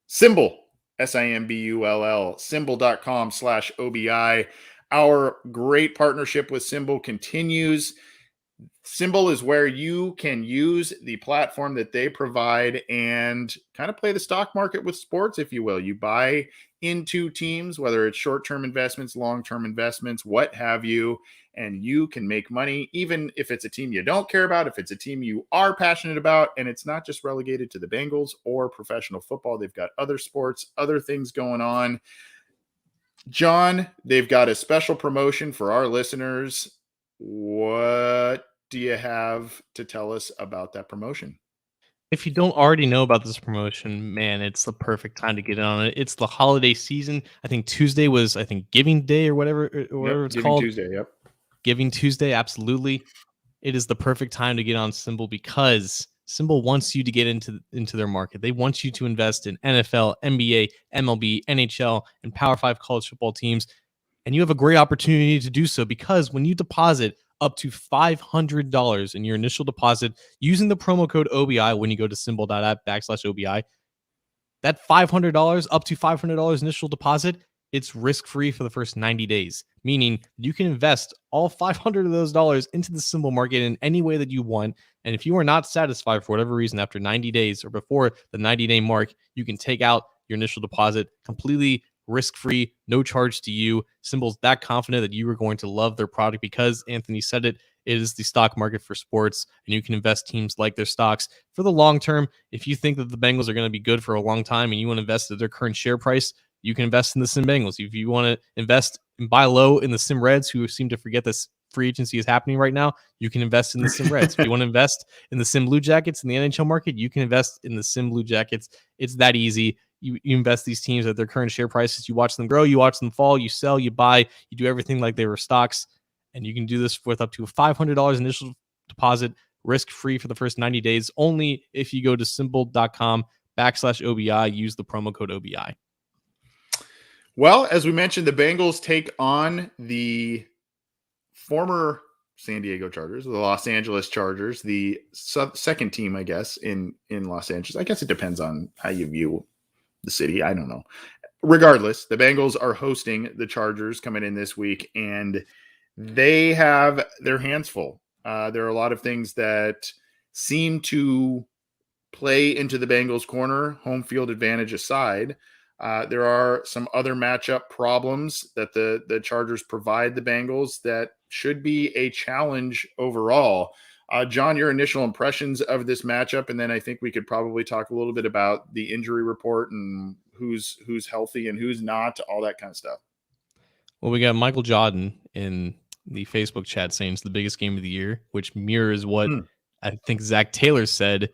Symbol. SIMBULL, symbol.com/OBI. Our great partnership with Symbol continues. Symbol is where you can use the platform that they provide and kind of play the stock market with sports, if you will. You buy into teams, whether it's short-term investments, long-term investments, what have you, and you can make money, even if it's a team you don't care about, if it's a team you are passionate about, and it's not just relegated to the Bengals or professional football. They've got other sports, other things going on. John, they've got a special promotion for our listeners. What do you have to tell us about that promotion? If you don't already know about this promotion, man, it's the perfect time to get in on it. It's the holiday season. I think Tuesday was, Giving Day or whatever it's called. Tuesday, yep. Giving Tuesday, absolutely. It is the perfect time to get on Symbol, because Symbol wants you to get into their market. They want you to invest in NFL, NBA, MLB, NHL, and Power 5 college football teams. And you have a great opportunity to do so because when you deposit up to $500 in your initial deposit using the promo code OBI when you go to symbol.app/OBI, that $500, up to $500 initial deposit, it's risk-free for the first 90 days, meaning you can invest all 500 of those dollars into the symbol market in any way that you want. And if you are not satisfied for whatever reason after 90 days or before the 90-day mark, you can take out your initial deposit completely risk-free, no charge to you. Symbol's that confident that you are going to love their product because Anthony said it is the stock market for sports, and you can invest teams like their stocks for the long term. If you think that the Bengals are going to be good for a long time and you want to invest at their current share price, you can invest in the Sim Bengals. If you want to invest and buy low in the Sim Reds, who seem to forget this free agency is happening right now, you can invest in the Sim Reds. If you want to invest in the Sim Blue Jackets in the NHL market, you can invest in the Sim Blue Jackets. It's that easy. You invest these teams at their current share prices. You watch them grow, you watch them fall, you sell, you buy, you do everything like they were stocks. And you can do this with up to $500 initial deposit, risk-free for the first 90 days, only if you go to symbol.com/OBI, use the promo code OBI. Well, as we mentioned, the Bengals take on the former San Diego Chargers, the Los Angeles Chargers, the second team, I guess, in Los Angeles. I guess it depends on how you view the city. I don't know. Regardless, the Bengals are hosting the Chargers coming in this week, and they have their hands full. There are a lot of things that seem to play into the Bengals' corner, home field advantage aside. There are some other matchup problems that the Chargers provide the Bengals that should be a challenge overall. John, your initial impressions of this matchup, and then I think we could probably talk a little bit about the injury report and who's healthy and who's not, all that kind of stuff. Well, we got Michael Jordan in the Facebook chat saying it's the biggest game of the year, which mirrors what I think Zach Taylor said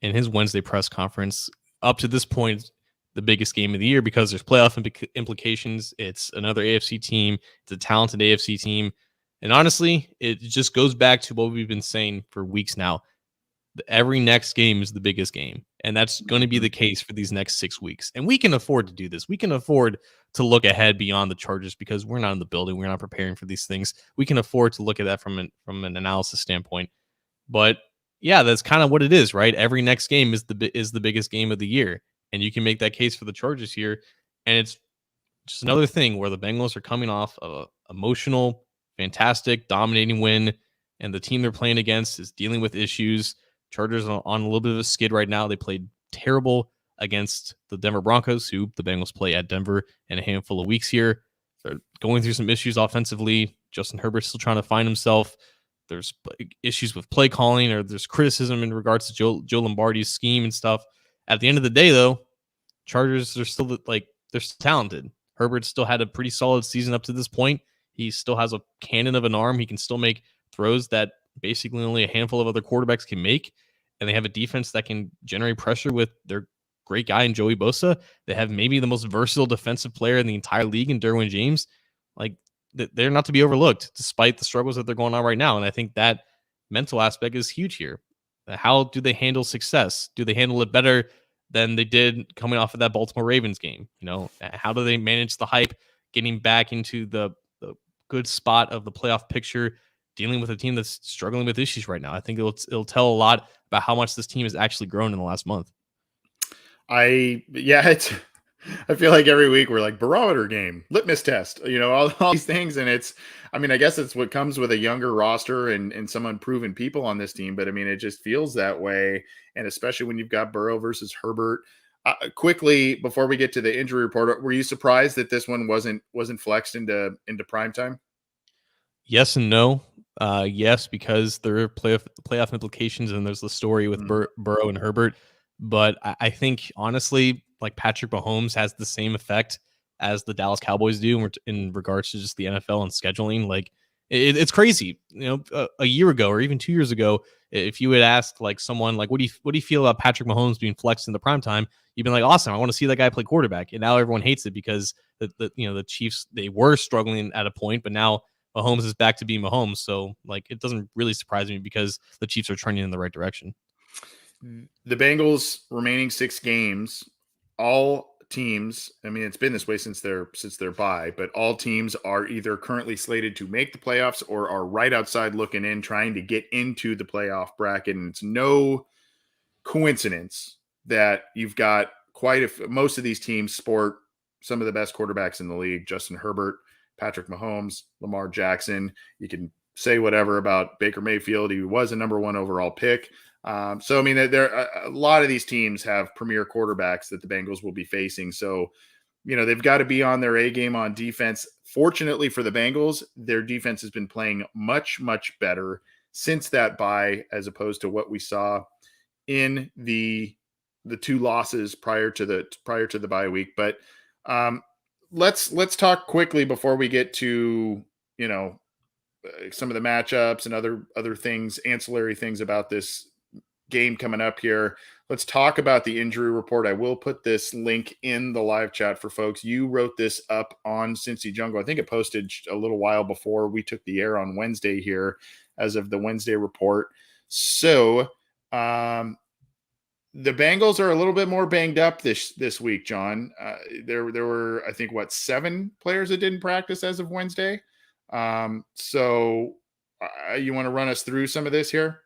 in his Wednesday press conference. Up to this point, the biggest game of the year because there's playoff implications. It's another AFC team. It's a talented AFC team. And honestly, it just goes back to what we've been saying for weeks now. Every next game is the biggest game. And that's going to be the case for these next 6 weeks. And we can afford to do this. We can afford to look ahead beyond the Chargers because we're not in the building. We're not preparing for these things. We can afford to look at that from an analysis standpoint. But yeah, that's kind of what it is, right? Every next game is the biggest game of the year. And you can make that case for the Chargers here. And it's just another thing where the Bengals are coming off an emotional, fantastic, dominating win. And the team they're playing against is dealing with issues. Chargers are on a little bit of a skid right now. They played terrible against the Denver Broncos, who the Bengals play at Denver in a handful of weeks here. They're going through some issues offensively. Justin Herbert's still trying to find himself. There's issues with play calling, or there's criticism in regards to Joe Lombardi's scheme and stuff. At the end of the day, though, Chargers are still they're still talented. Herbert still had a pretty solid season up to this point. He still has a cannon of an arm. He can still make throws that basically only a handful of other quarterbacks can make. And they have a defense that can generate pressure with their great guy in Joey Bosa. They have maybe the most versatile defensive player in the entire league in Derwin James. Like, they're not to be overlooked despite the struggles that they're going on right now. And I think that mental aspect is huge here. How do they handle success? Do they handle it better than they did coming off of that Baltimore Ravens game? You know, how do they manage the hype, getting back into the good spot of the playoff picture, dealing with a team that's struggling with issues right now? I think it'll tell a lot about how much this team has actually grown in the last month. I feel like every week we're like barometer game, litmus test, all these things. And I guess it's what comes with a younger roster and some unproven people on this team. But it just feels that way. And especially when you've got Burrow versus Herbert. Quickly, before we get to the injury report, were you surprised that this one wasn't flexed into prime time? Yes and no. Yes, because there are playoff implications, and there's the story with Burrow and Herbert. But I think, honestly, like Patrick Mahomes has the same effect as the Dallas Cowboys do in regards to just the NFL and scheduling. Like, it's crazy. A year ago or even 2 years ago, if you had asked like someone like, what do you feel about Patrick Mahomes being flexed in the prime time? You've been like, awesome. I want to see that guy play quarterback. And now everyone hates it because the Chiefs, they were struggling at a point, but now Mahomes is back to being Mahomes. So like, it doesn't really surprise me because the Chiefs are trending in the right direction. The Bengals remaining 6 games, all teams, I mean, it's been this way since their bye, but all teams are either currently slated to make the playoffs or are right outside looking in, trying to get into the playoff bracket. And it's no coincidence that you've got most of these teams sport some of the best quarterbacks in the league: Justin Herbert, Patrick Mahomes, Lamar Jackson. You can say whatever about Baker Mayfield. He was a number 1 overall pick. So, I mean, a lot of these teams have premier quarterbacks that the Bengals will be facing. So, they've got to be on their A game on defense. Fortunately for the Bengals, their defense has been playing much, much better since that bye, as opposed to what we saw in the 2 losses prior to the bye week. But let's talk quickly before we get to some of the matchups and other things, ancillary things about this game coming up here. Let's talk about the injury report. I will put this link in the live chat for folks. You wrote this up on Cincy Jungle. I think it posted a little while before we took the air on Wednesday here, as of the Wednesday report. So the Bengals are a little bit more banged up this week, John. There were, I think, 7 players that didn't practice as of Wednesday. So you want to run us through some of this here?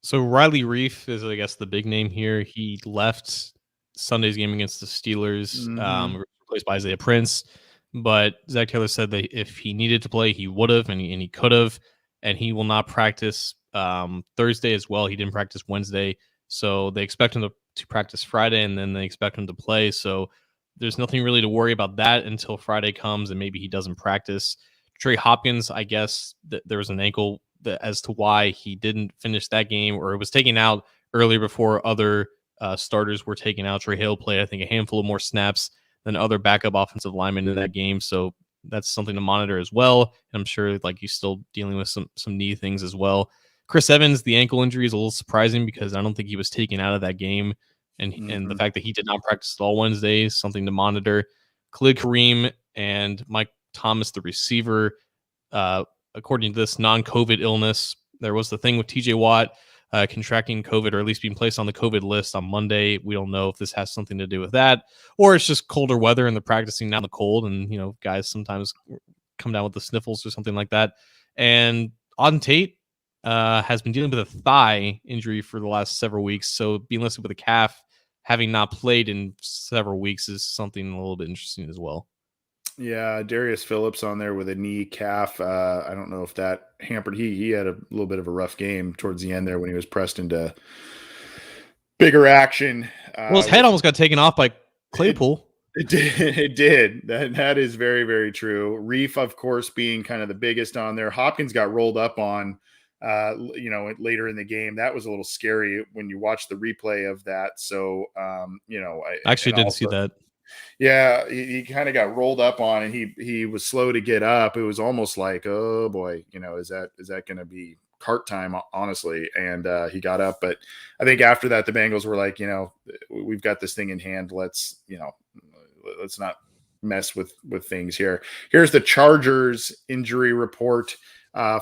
So Riley Reef is, I guess, the big name here. He left Sunday's game against the Steelers, replaced by Isaiah Prince. But Zach Taylor said that if he needed to play, he would have, and he could have. And he will not practice Thursday as well. He didn't practice Wednesday. So they expect him to practice Friday, and then they expect him to play. So there's nothing really to worry about that until Friday comes, and maybe he doesn't practice. Trey Hopkins, I guess there was an ankle as to why he didn't finish that game, or it was taken out earlier before other starters were taken out. Trey Hale played, I think, a handful of more snaps than other backup offensive linemen in that game. So that's something to monitor as well. And I'm sure he's still dealing with some knee things as well. Chris Evans, the ankle injury is a little surprising because I don't think he was taken out of that game. And the fact that he did not practice at all Wednesday is something to monitor. Khalid Kareem and Mike Thomas, the receiver, according to this non-COVID illness, there was the thing with TJ Watt contracting COVID, or at least being placed on the COVID list on Monday. We don't know if this has something to do with that, or it's just colder weather and they're practicing now in the cold. And, guys sometimes come down with the sniffles or something like that. And Auden Tate has been dealing with a thigh injury for the last several weeks. So being listed with a calf, having not played in several weeks, is something a little bit interesting as well. Yeah, Darius Phillips on there with a knee calf. I don't know if that hampered. He had a little bit of a rough game towards the end there when he was pressed into bigger action. Well, his head almost got taken off by Claypool. It did. It did. That is very, very true. Reef, of course, being kind of the biggest on there. Hopkins got rolled up on, later in the game. That was a little scary when you watch the replay of that. So, I actually didn't see that. Yeah, he kind of got rolled up on, and he was slow to get up. It was almost like, oh boy, is that going to be cart time, honestly? And he got up, but I think after that, the Bengals were like, we've got this thing in hand. Let's not mess with things here. Here's the Chargers injury report.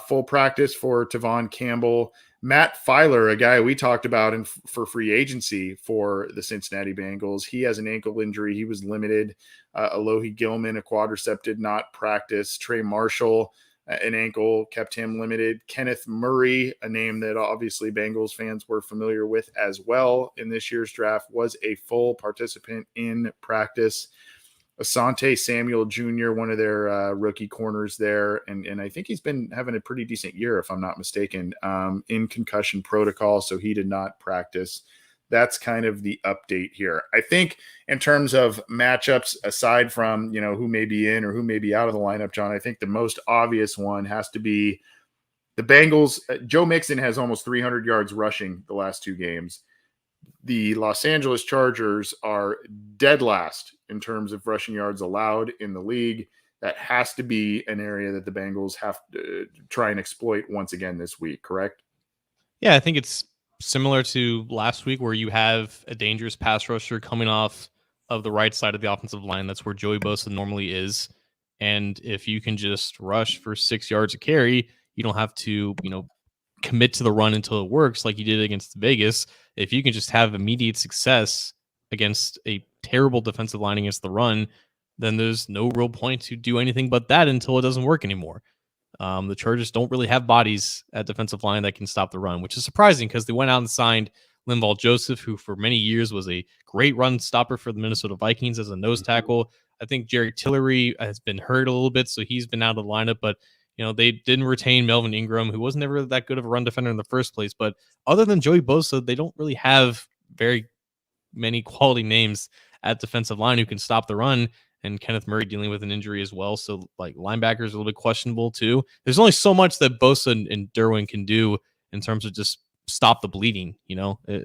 Full practice for Tavon Campbell. Matt Filer, a guy we talked about for free agency for the Cincinnati Bengals, he has an ankle injury. He was limited. Alohi Gilman, a quadricep, did not practice. Trey Marshall, an ankle, kept him limited. Kenneth Murray, a name that obviously Bengals fans were familiar with as well in this year's draft, was a full participant in practice. Asante Samuel Jr., one of their rookie corners there, and I think he's been having a pretty decent year, if I'm not mistaken, in concussion protocol, so he did not practice. That's kind of the update here. I think in terms of matchups, aside from who may be in or who may be out of the lineup, John, I think the most obvious one has to be the Bengals. Joe Mixon has almost 300 yards rushing the last 2 games. The Los Angeles Chargers are dead last in terms of rushing yards allowed in the league. That has to be an area that the Bengals have to try and exploit once again this week, correct? Yeah, I think it's similar to last week where you have a dangerous pass rusher coming off of the right side of the offensive line. That's where Joey Bosa normally is. And if you can just rush for 6 yards a carry, you don't have to, commit to the run until it works like you did against Vegas. If you can just have immediate success against a terrible defensive line against the run, then there's no real point to do anything but that until it doesn't work anymore. The Chargers don't really have bodies at defensive line that can stop the run, which is surprising because they went out and signed Linval Joseph, who for many years was a great run stopper for the Minnesota Vikings as a nose tackle. I think Jerry Tillery has been hurt a little bit, so he's been out of the lineup, but they didn't retain Melvin Ingram, who was never that good of a run defender in the first place. But other than Joey Bosa, they don't really have very many quality names at defensive line who can stop the run. And Kenneth Murray dealing with an injury as well. So like linebackers a little bit questionable too. There's only so much that Bosa and Derwin can do in terms of just stop the bleeding,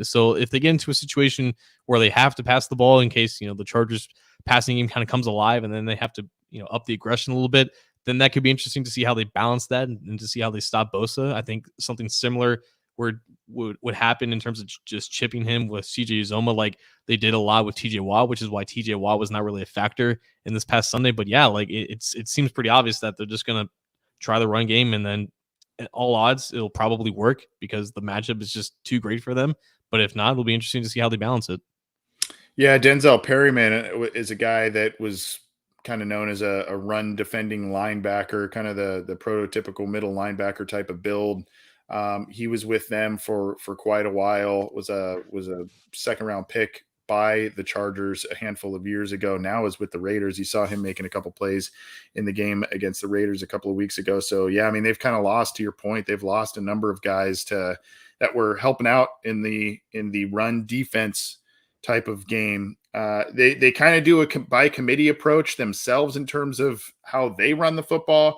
So if they get into a situation where they have to pass the ball in case, the Chargers passing game kind of comes alive and then they have to, up the aggression a little bit, then that could be interesting to see how they balance that and to see how they stop Bosa. I think something similar would happen in terms of just chipping him with CJ Uzoma like they did a lot with TJ Watt, which is why TJ Watt was not really a factor in this past Sunday. But yeah, like it seems pretty obvious that they're just going to try the run game, and then at all odds, it'll probably work because the matchup is just too great for them. But if not, it'll be interesting to see how they balance it. Yeah, Denzel Perryman is a guy that was kind of known as a run defending linebacker, kind of the prototypical middle linebacker type of build. He was with them for quite a while, was a second round pick by the Chargers a handful of years ago. Now is with the Raiders. You saw him making a couple plays in the game against the Raiders a couple of weeks ago. So yeah, I mean, they've kind of lost, to your point, they've lost a number of guys that were helping out in the run defense type of game. They kind of do a by committee approach themselves in terms of how they run the football.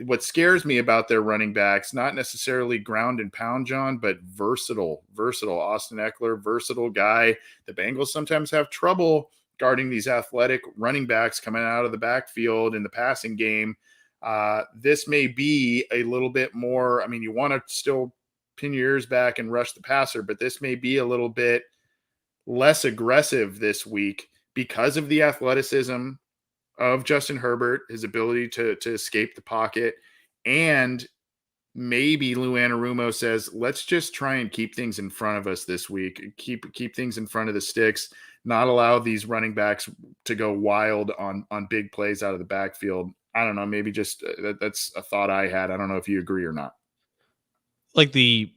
What scares me about their running backs, not necessarily ground and pound, John, but versatile. Austin Eckler, versatile guy. The Bengals sometimes have trouble guarding these athletic running backs coming out of the backfield in the passing game. This may be a little bit more. I mean, you want to still pin your ears back and rush the passer, but this may be a little bit less aggressive this week because of the athleticism of Justin Herbert, his ability to escape the pocket, and maybe Lou Anarumo says, let's just try and keep things in front of us this week, keep things in front of the sticks, not allow these running backs to go wild on big plays out of the backfield. I don't know, maybe just that's a thought I had. I don't know if you agree or not. Like the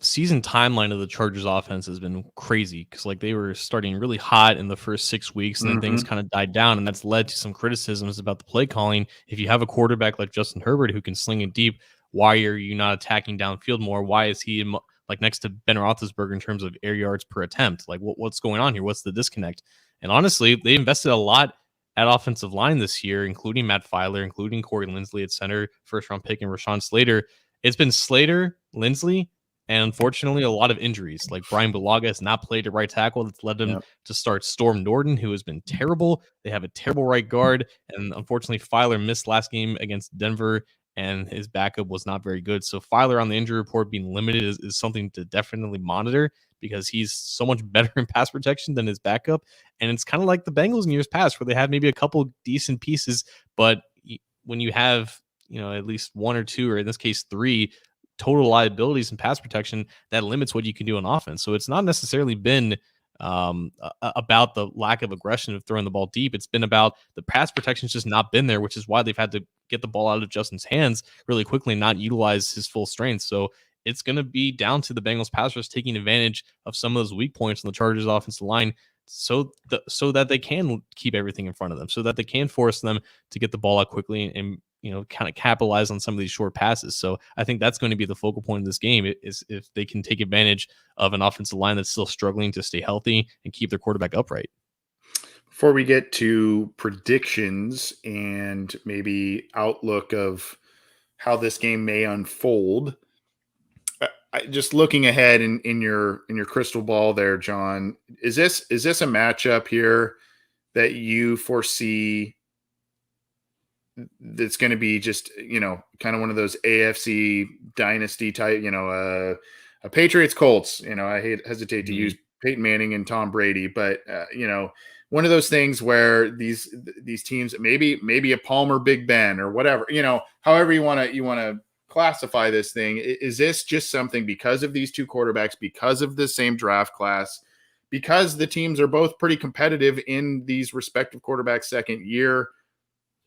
season timeline of the Chargers offense has been crazy because like they were starting really hot in the first 6 weeks and then things kind of died down, and that's led to some criticisms about the play calling. If you have a quarterback like Justin Herbert who can sling it deep, why are you not attacking downfield more? Why is he like next to Ben Roethlisberger in terms of air yards per attempt? Like what's going on here? What's the disconnect? And honestly, they invested a lot at offensive line this year, including Matt Filer, including Corey Linsley at center, first round pick, and Rashawn Slater. It's been Slater, Linsley, and unfortunately a lot of injuries. Like Brian Bulaga has not played at right tackle. That's led them to start Storm Norton, who has been terrible. They have a terrible right guard. And unfortunately, Filer missed last game against Denver, and his backup was not very good. So Filer on the injury report being limited is something to definitely monitor because he's so much better in pass protection than his backup. And it's kind of like the Bengals in years past where they had maybe a couple decent pieces, but when you have at least one or two, or in this case, three total liabilities in pass protection, that limits what you can do on offense. So it's not necessarily been about the lack of aggression of throwing the ball deep. It's been about the pass protection's just not been there, which is why they've had to get the ball out of Justin's hands really quickly and not utilize his full strength. So it's going to be down to the Bengals pass rush taking advantage of some of those weak points on the Chargers offensive line so that they can keep everything in front of them, so that they can force them to get the ball out quickly and kind of capitalize on some of these short passes. So I think that's going to be the focal point of this game is if they can take advantage of an offensive line that's still struggling to stay healthy and keep their quarterback upright. Before we get to predictions and maybe outlook of how this game may unfold, just looking ahead in your crystal ball there, John, is this a matchup here that you foresee that's going to be just, kind of one of those AFC dynasty type, a Patriots Colts, I hesitate to use Peyton Manning and Tom Brady, but one of those things where these teams, maybe a Palmer Big Ben or whatever, however you want to classify this thing. Is this just something because of these two quarterbacks, because of the same draft class, because the teams are both pretty competitive in these respective quarterbacks' second year.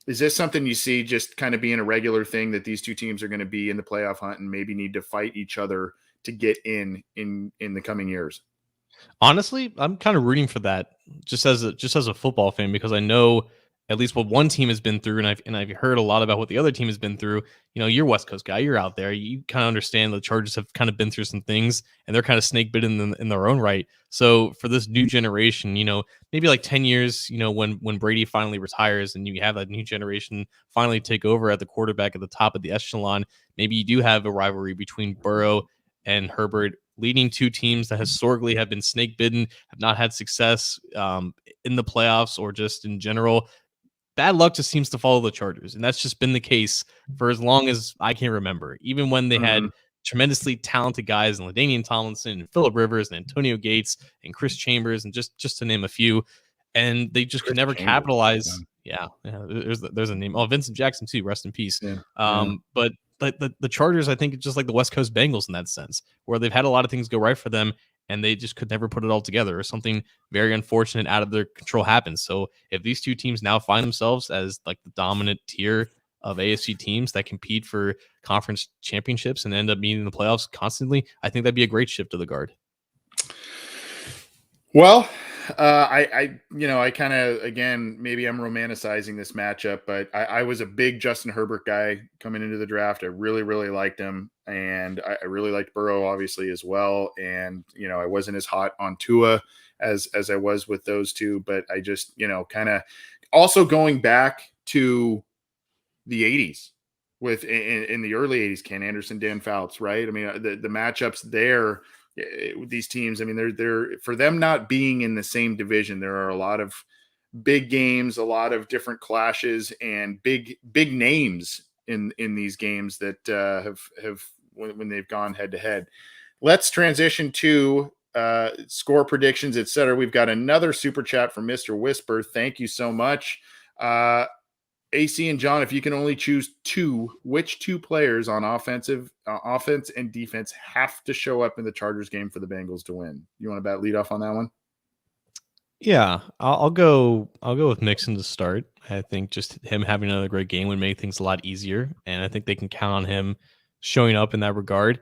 Is this something you see just kind of being a regular thing that these two teams are going to be in the playoff hunt and maybe need to fight each other to get in the coming years? Honestly, I'm kind of rooting for that just as a football fan, because I know at least what one team has been through, and I've heard a lot about what the other team has been through. You know, you're West Coast guy, you're out there, you kind of understand the Chargers have kind of been through some things, and they're kind of snake bitten in their own right. So for this new generation, you know, maybe like 10 years, you know, when Brady finally retires and you have that new generation finally take over at the quarterback at the top of the echelon, maybe you do have a rivalry between Burrow and Herbert, leading two teams that historically have been snake bitten, have not had success in the playoffs or just in general. Bad luck just seems to follow the Chargers, and that's just been the case for as long as I can remember. Even when they had Mhm. tremendously talented guys and LaDainian Tomlinson and Phillip Rivers and Antonio Gates and Chris Chambers, and just to name a few, and they just could Chris never Chambers. capitalize. Yeah, there's a name. Oh, Vincent Jackson too. Rest in peace. Yeah. Yeah. But the Chargers, I think, just like the West Coast Bengals in that sense, where they've had a lot of things go right for them, and they just could never put it all together, or something very unfortunate out of their control happens. So if these two teams now find themselves as like the dominant tier of AFC teams that compete for conference championships and end up meeting the playoffs constantly, I think that'd be a great shift of the guard. Well, I kind of, again, maybe I'm romanticizing this matchup, but I was a big Justin Herbert guy coming into the draft. I really, really liked him, and I really liked Burrow, obviously, as well. And I wasn't as hot on Tua as I was with those two, but I just, kind of also going back to the '80s with in the early '80s, Ken Anderson, Dan Fouts, right? I mean, the matchups there with these teams. I mean, they're for them not being in the same division. There are a lot of big games, a lot of different clashes, and big names in these games that have when they've gone head to head. Let's transition to score predictions, etc. We've got another super chat from Mr. Whisper. Thank you so much. AC and John, if you can only choose two, which two players on offense and defense have to show up in the Chargers game for the Bengals to win? You want to lead off on that one? Yeah, I'll go with Mixon to start. I think just him having another great game would make things a lot easier, and I think they can count on him showing up in that regard.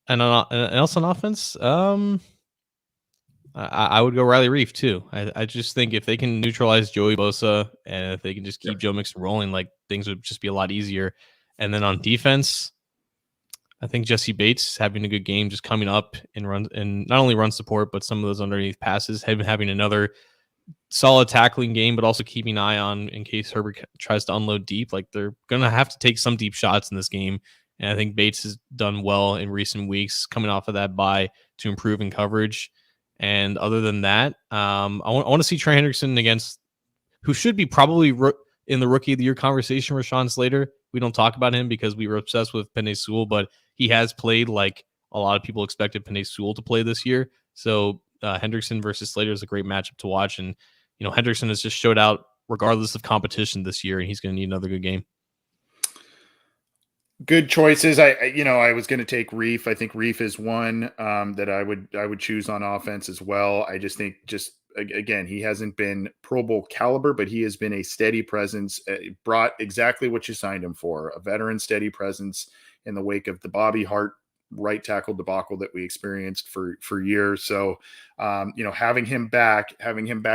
And else on offense, I would go Riley Reef too. I just think if they can neutralize Joey Bosa and if they can just keep Joe Mixon rolling, like things would just be a lot easier. And then on defense, I think Jesse Bates having a good game, just coming up and run, and not only run support, but some of those underneath passes, having another solid tackling game, but also keeping an eye on in case Herbert tries to unload deep. Like they're gonna have to take some deep shots in this game. And I think Bates has done well in recent weeks, coming off of that bye to improve in coverage. And other than that, I want to see Trey Hendrickson against who should be probably in the Rookie of the Year conversation, Rashawn Slater. We don't talk about him because we were obsessed with Penei Sewell, but he has played like a lot of people expected Penei Sewell to play this year. So Hendrickson versus Slater is a great matchup to watch. And, Hendrickson has just showed out regardless of competition this year, and he's going to need another good game. Good choices. I was going to take Reef. I think Reef is one that I would choose on offense as well. I just think again, he hasn't been Pro Bowl caliber, but he has been a steady presence, brought exactly what you signed him for, a veteran steady presence in the wake of the Bobby Hart right tackle debacle that we experienced for years. So, having him back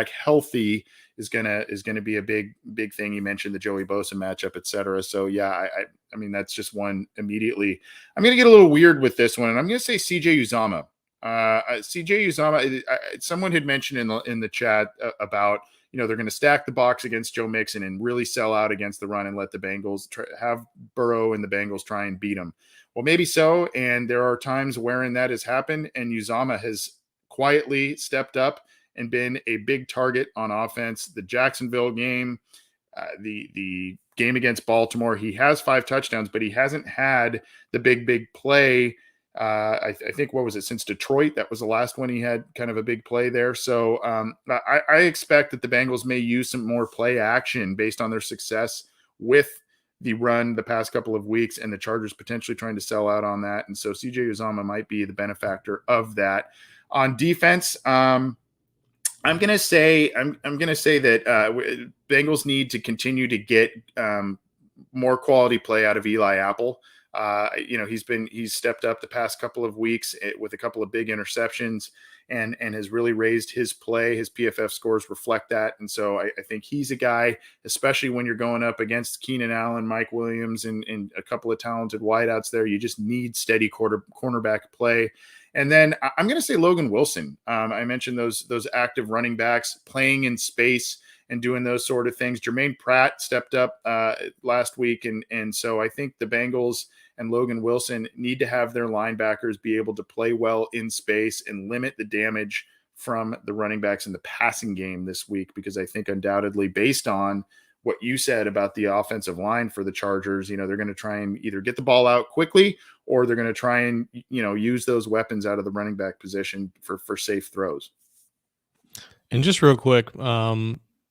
healthy is gonna be a big thing. You mentioned the Joey Bosa matchup, et cetera. So yeah, I mean that's just one immediately. I'm gonna get a little weird with this one, and I'm gonna say CJ Uzomah. CJ Uzomah. Someone had mentioned in the chat about they're going to stack the box against Joe Mixon and really sell out against the run and let the Bengals have Burrow and the Bengals try and beat them. Well, maybe so, and there are times wherein that has happened, and Uzomah has quietly stepped up and been a big target on offense. The Jacksonville game, the game against Baltimore, he has 5 touchdowns, but he hasn't had the big play. I think, what was it, since Detroit? That was the last one he had kind of a big play there. So I expect that the Bengals may use some more play action based on their success with the run the past couple of weeks, and the Chargers potentially trying to sell out on that. And so CJ Uzomah might be the benefactor of that. On defense, I'm gonna say that Bengals need to continue to get more quality play out of Eli Apple. He's stepped up the past couple of weeks with a couple of big interceptions and has really raised his play. His PFF scores reflect that. And so I think he's a guy, especially when you're going up against Keenan Allen, Mike Williams, and a couple of talented wideouts there. You just need steady cornerback play. And then I'm going to say Logan Wilson. I mentioned those active running backs playing in space and doing those sort of things. Jermaine Pratt stepped up last week. And so I think the Bengals and Logan Wilson need to have their linebackers be able to play well in space and limit the damage from the running backs in the passing game this week, because I think undoubtedly, based on what you said about the offensive line for the Chargers, they're going to try and either get the ball out quickly or they're going to try and, use those weapons out of the running back position for safe throws. And just real quick,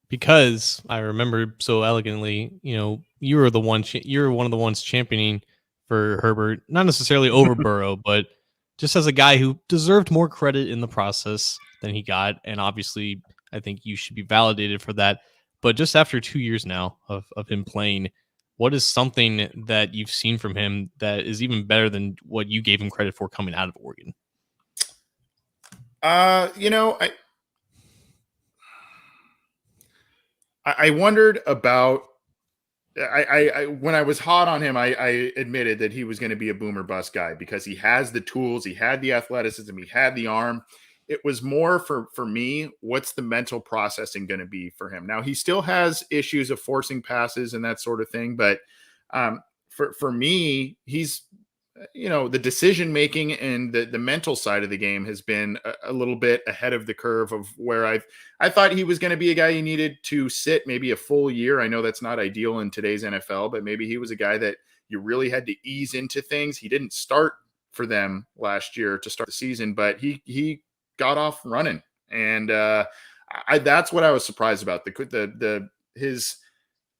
because I remember so elegantly, you were one of the ones championing for Herbert, not necessarily over Burrow, but just as a guy who deserved more credit in the process than he got. And obviously, I think you should be validated for that. But just after 2 years now of him playing, what is something that you've seen from him that is even better than what you gave him credit for coming out of Oregon? I wondered about. I when I was hot on him, I admitted that he was going to be a boomer bust guy because he has the tools, he had the athleticism, he had the arm. It was more for me, what's the mental processing going to be for him? Now, he still has issues of forcing passes and that sort of thing, but for me, he's the decision making and the mental side of the game has been a little bit ahead of the curve of where I thought he was going to be a guy you needed to sit maybe a full year. I know that's not ideal in today's NFL, but maybe he was a guy that you really had to ease into things. He didn't start for them last year to start the season, but he got off running, and that's what I was surprised about. His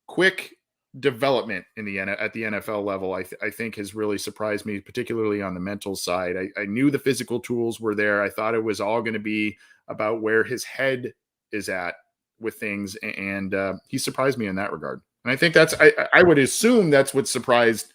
quick development at the NFL level, I think has really surprised me, particularly on the mental side. I knew the physical tools were there. I thought it was all going to be about where his head is at with things, and he surprised me in that regard. And I think I would assume that's what surprised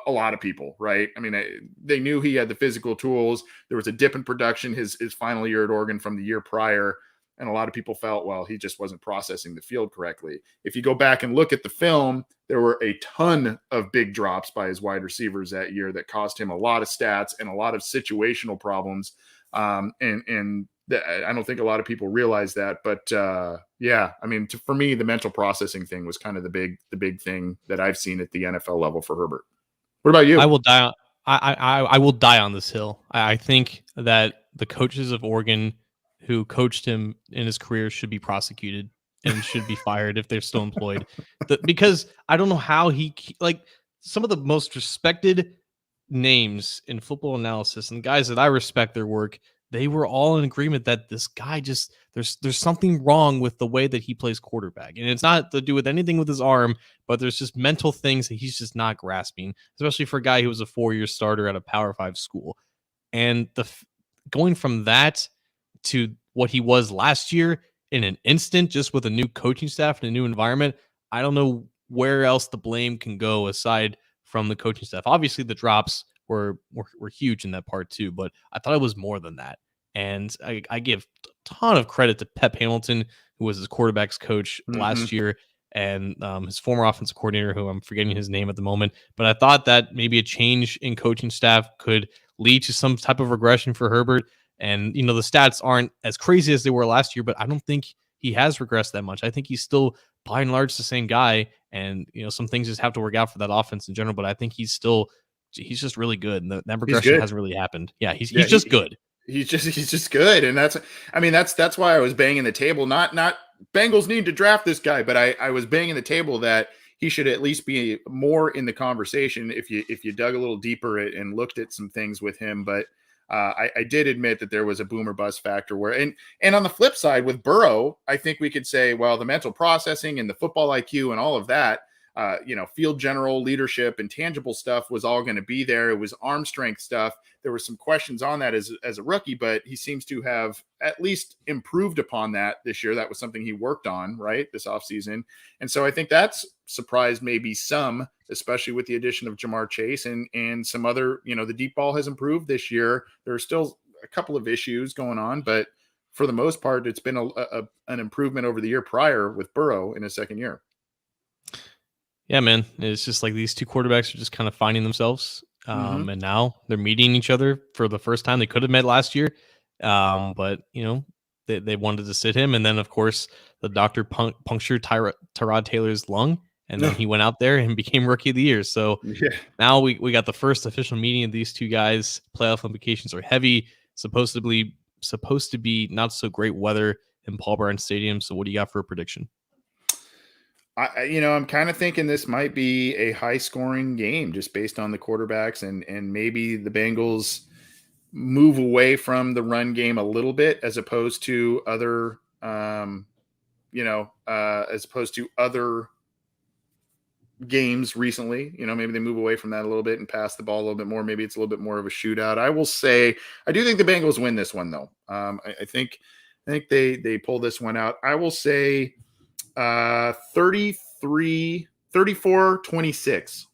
a lot of people, right? I mean, they knew he had the physical tools. There was a dip in production his final year at Oregon from the year prior, and a lot of people felt, well, he just wasn't processing the field correctly. If you go back and look at the film, there were a ton of big drops by his wide receivers that year that cost him a lot of stats and a lot of situational problems. And I don't think a lot of people realize that, but yeah, I mean, for me, the mental processing thing was kind of the big thing that I've seen at the NFL level for Herbert. What about you? I will die. I will die on this hill. I think that the coaches of Oregon who coached him in his career should be prosecuted and should be fired if they're still employed. Because I don't know how some of the most respected names in football analysis and guys that I respect their work, they were all in agreement that this guy just there's something wrong with the way that he plays quarterback. And it's not to do with anything with his arm, but there's just mental things that he's just not grasping, especially for a guy who was a 4-year starter at a Power 5 school. And going from that to what he was last year in an instant, just with a new coaching staff and a new environment, I don't know where else the blame can go aside from the coaching staff. Obviously, the drops were huge in that part too, but I thought it was more than that. And I give a ton of credit to Pep Hamilton, who was his quarterback's coach last year, and his former offensive coordinator, who I'm forgetting his name at the moment. But I thought that maybe a change in coaching staff could lead to some type of regression for Herbert. And, the stats aren't as crazy as they were last year, but I don't think he has regressed that much. I think he's still, by and large, the same guy. And, some things just have to work out for that offense in general. But I think he's just really good. And that regression hasn't really happened. Yeah, he's just good. He's just good. And that's why I was banging the table. Not Bengals need to draft this guy, but I was banging the table that he should at least be more in the conversation if you dug a little deeper and looked at some things with him. But I did admit that there was a boomer bust factor where, and on the flip side with Burrow, I think we could say, well, the mental processing and the football IQ and all of that, field general leadership and tangible stuff was all going to be there. It was arm strength stuff. There were some questions on that as a rookie, but he seems to have at least improved upon that this year. That was something he worked on, right, this offseason. And so I think that's surprised maybe some, especially with the addition of Jamar Chase and some other, the deep ball has improved this year. There are still a couple of issues going on, but for the most part, it's been an improvement over the year prior with Burrow in his second year. Yeah, man. It's just like these two quarterbacks are just kind of finding themselves. And now they're meeting each other for the first time. They could have met last year. But, they wanted to sit him. And then, of course, the doctor punctured Tyrod Taylor's lung. And then he went out there and became Rookie of the Year. So now we got the first official meeting of these two guys. Playoff implications are heavy. Supposed to be not so great weather in Paul Brown Stadium. So what do you got for a prediction? I'm kind of thinking this might be a high-scoring game just based on the quarterbacks, and maybe the Bengals move away from the run game a little bit as opposed to other, games recently. Maybe they move away from that a little bit and pass the ball a little bit more. Maybe it's a little bit more of a shootout. I will say I do think the Bengals win this one, though. I think they pull this one out. I will say 34-26.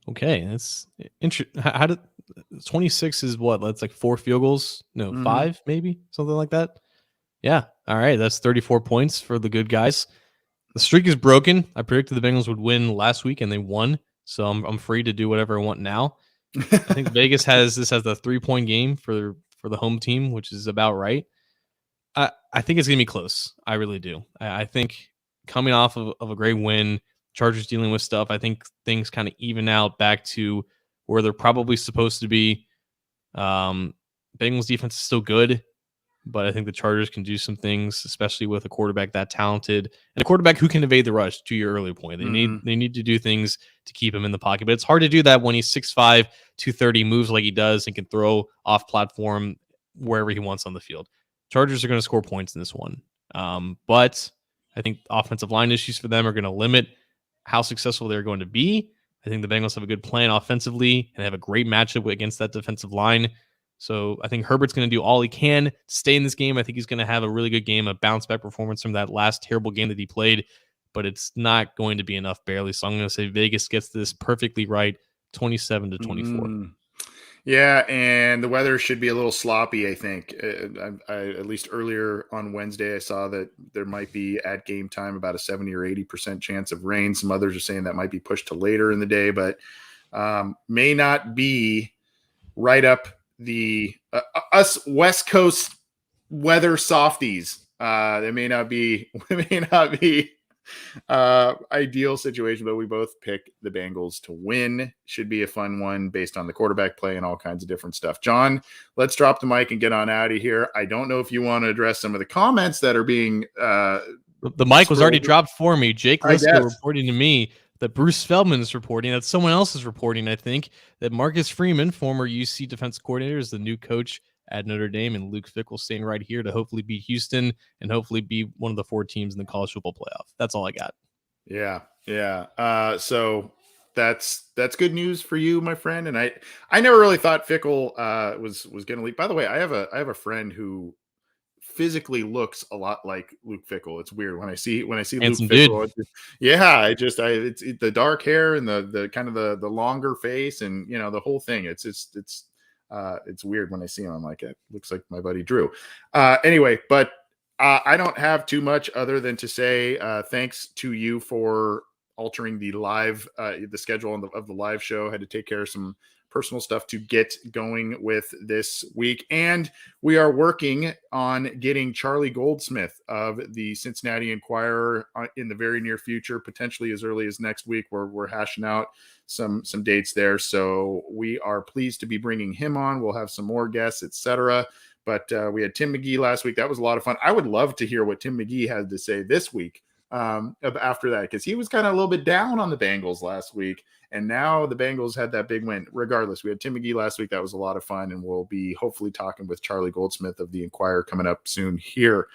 Okay, that's interesting. How did 26 is what? That's like 4 field goals? No, 5 maybe, something like that. Yeah. All right, that's 34 points for the good guys. The streak is broken. I predicted the Bengals would win last week, and they won. So I'm free to do whatever I want now. I think Vegas has the 3-point game for the home team, which is about right. I think it's going to be close. I really do. I think coming off of a great win, Chargers dealing with stuff, I think things kind of even out back to where they're probably supposed to be. Bengals defense is still good, but I think the Chargers can do some things, especially with a quarterback that talented and a quarterback who can evade the rush, to your earlier point. They need to do things to keep him in the pocket, but it's hard to do that when he's 6'5", 230, moves like he does, and can throw off platform wherever he wants on the field. Chargers are going to score points in this one. But I think offensive line issues for them are going to limit how successful they're going to be. I think the Bengals have a good plan offensively and have a great matchup against that defensive line. So I think Herbert's going to do all he can to stay in this game. I think he's going to have a really good game, a bounce back performance from that last terrible game that he played, but it's not going to be enough barely. So I'm going to say Vegas gets this perfectly right, 27-24. Yeah, and the weather should be a little sloppy, I think. I at least earlier on Wednesday, I saw that there might be at game time about a 70 or 80% chance of rain. Some others are saying that might be pushed to later in the day, but may not be right up the us West Coast weather softies. It may not be ideal situation, but we both pick the Bengals to win. Should be a fun one based on the quarterback play and all kinds of different stuff. John, let's drop the mic and get on out of here. I don't know if you want to address some of the comments that are being the mic was already dropped for me. Jake Lisko reporting to me that Bruce Feldman is reporting, that someone else is reporting, I think, that Marcus Freeman, former UC defensive coordinator, is the new coach at Notre Dame, and Luke Fickell staying right here to hopefully beat Houston and hopefully be one of the 4 teams in the college football playoff. That's all I got. Yeah. So that's good news for you, my friend. And I never really thought Fickell was going to leave. By the way, I have a friend who physically looks a lot like Luke Fickell. It's weird when I see Handsome Luke Fickell. It's the dark hair and the kind of the longer face and the whole thing. It's weird when I see him. I'm like, it looks like my buddy Drew. Anyway, but I don't have too much other than to say thanks to you for altering the schedule of the live show. Had to take care of some personal stuff to get going with this week. And we are working on getting Charlie Goldsmith of the Cincinnati Enquirer in the very near future, potentially as early as next week, where we're hashing out some dates there. So we are pleased to be bringing him on. We'll have some more guests, etc. But we had Tim McGee last week. That was a lot of fun. I would love to hear what Tim McGee had to say this week after that, because he was kind of a little bit down on the Bengals last week. And now the Bengals had that big win. Regardless, we had Tim McGee last week. That was a lot of fun. And we'll be hopefully talking with Charlie Goldsmith of the Enquirer coming up soon here.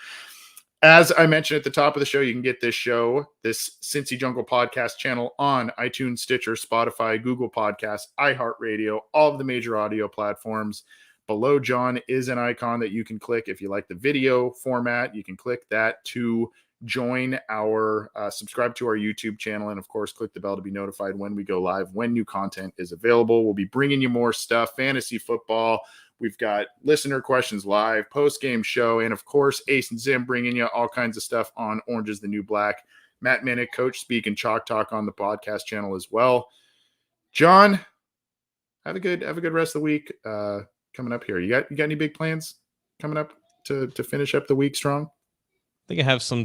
As I mentioned at the top of the show, you can get this show, this Cincy Jungle podcast channel on iTunes, Stitcher, Spotify, Google Podcasts, iHeartRadio, all of the major audio platforms. Below John is an icon that you can click. If you like the video format, you can click that to join our, subscribe to our YouTube channel. And of course, click the bell to be notified when we go live, when new content is available. We'll be bringing you more stuff, fantasy football. We've got listener questions live, post-game show, and of course, Ace and Zim bringing you all kinds of stuff on Orange is the New Black. Matt Minnick, Coach Speak, and Chalk Talk on the podcast channel as well. John, have a good rest of the week coming up here. You got any big plans coming up to finish up the week strong? I think I have some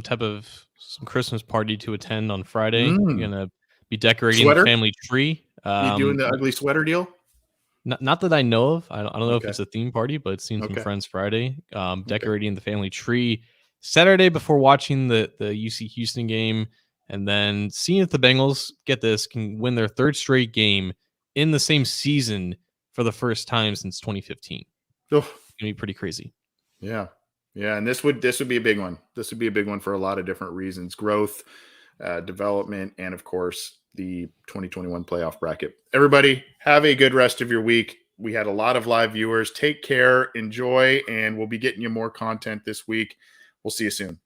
Christmas party to attend on Friday. I'm gonna be decorating the family tree. You doing the ugly sweater deal? Not that I know of. I don't know if it's a theme party, but seeing some friends Friday. Decorating the family tree Saturday before watching the UC Houston game, and then seeing if the Bengals, get this, can win their third straight game in the same season for the first time since 2015. Oh. It's gonna be pretty crazy. Yeah. And this would be a big one. This would be a big one for a lot of different reasons: growth, development, and of course, the 2021 playoff bracket. Everybody, have a good rest of your week. We had a lot of live viewers. Take care, enjoy, and we'll be getting you more content this week. We'll see you soon.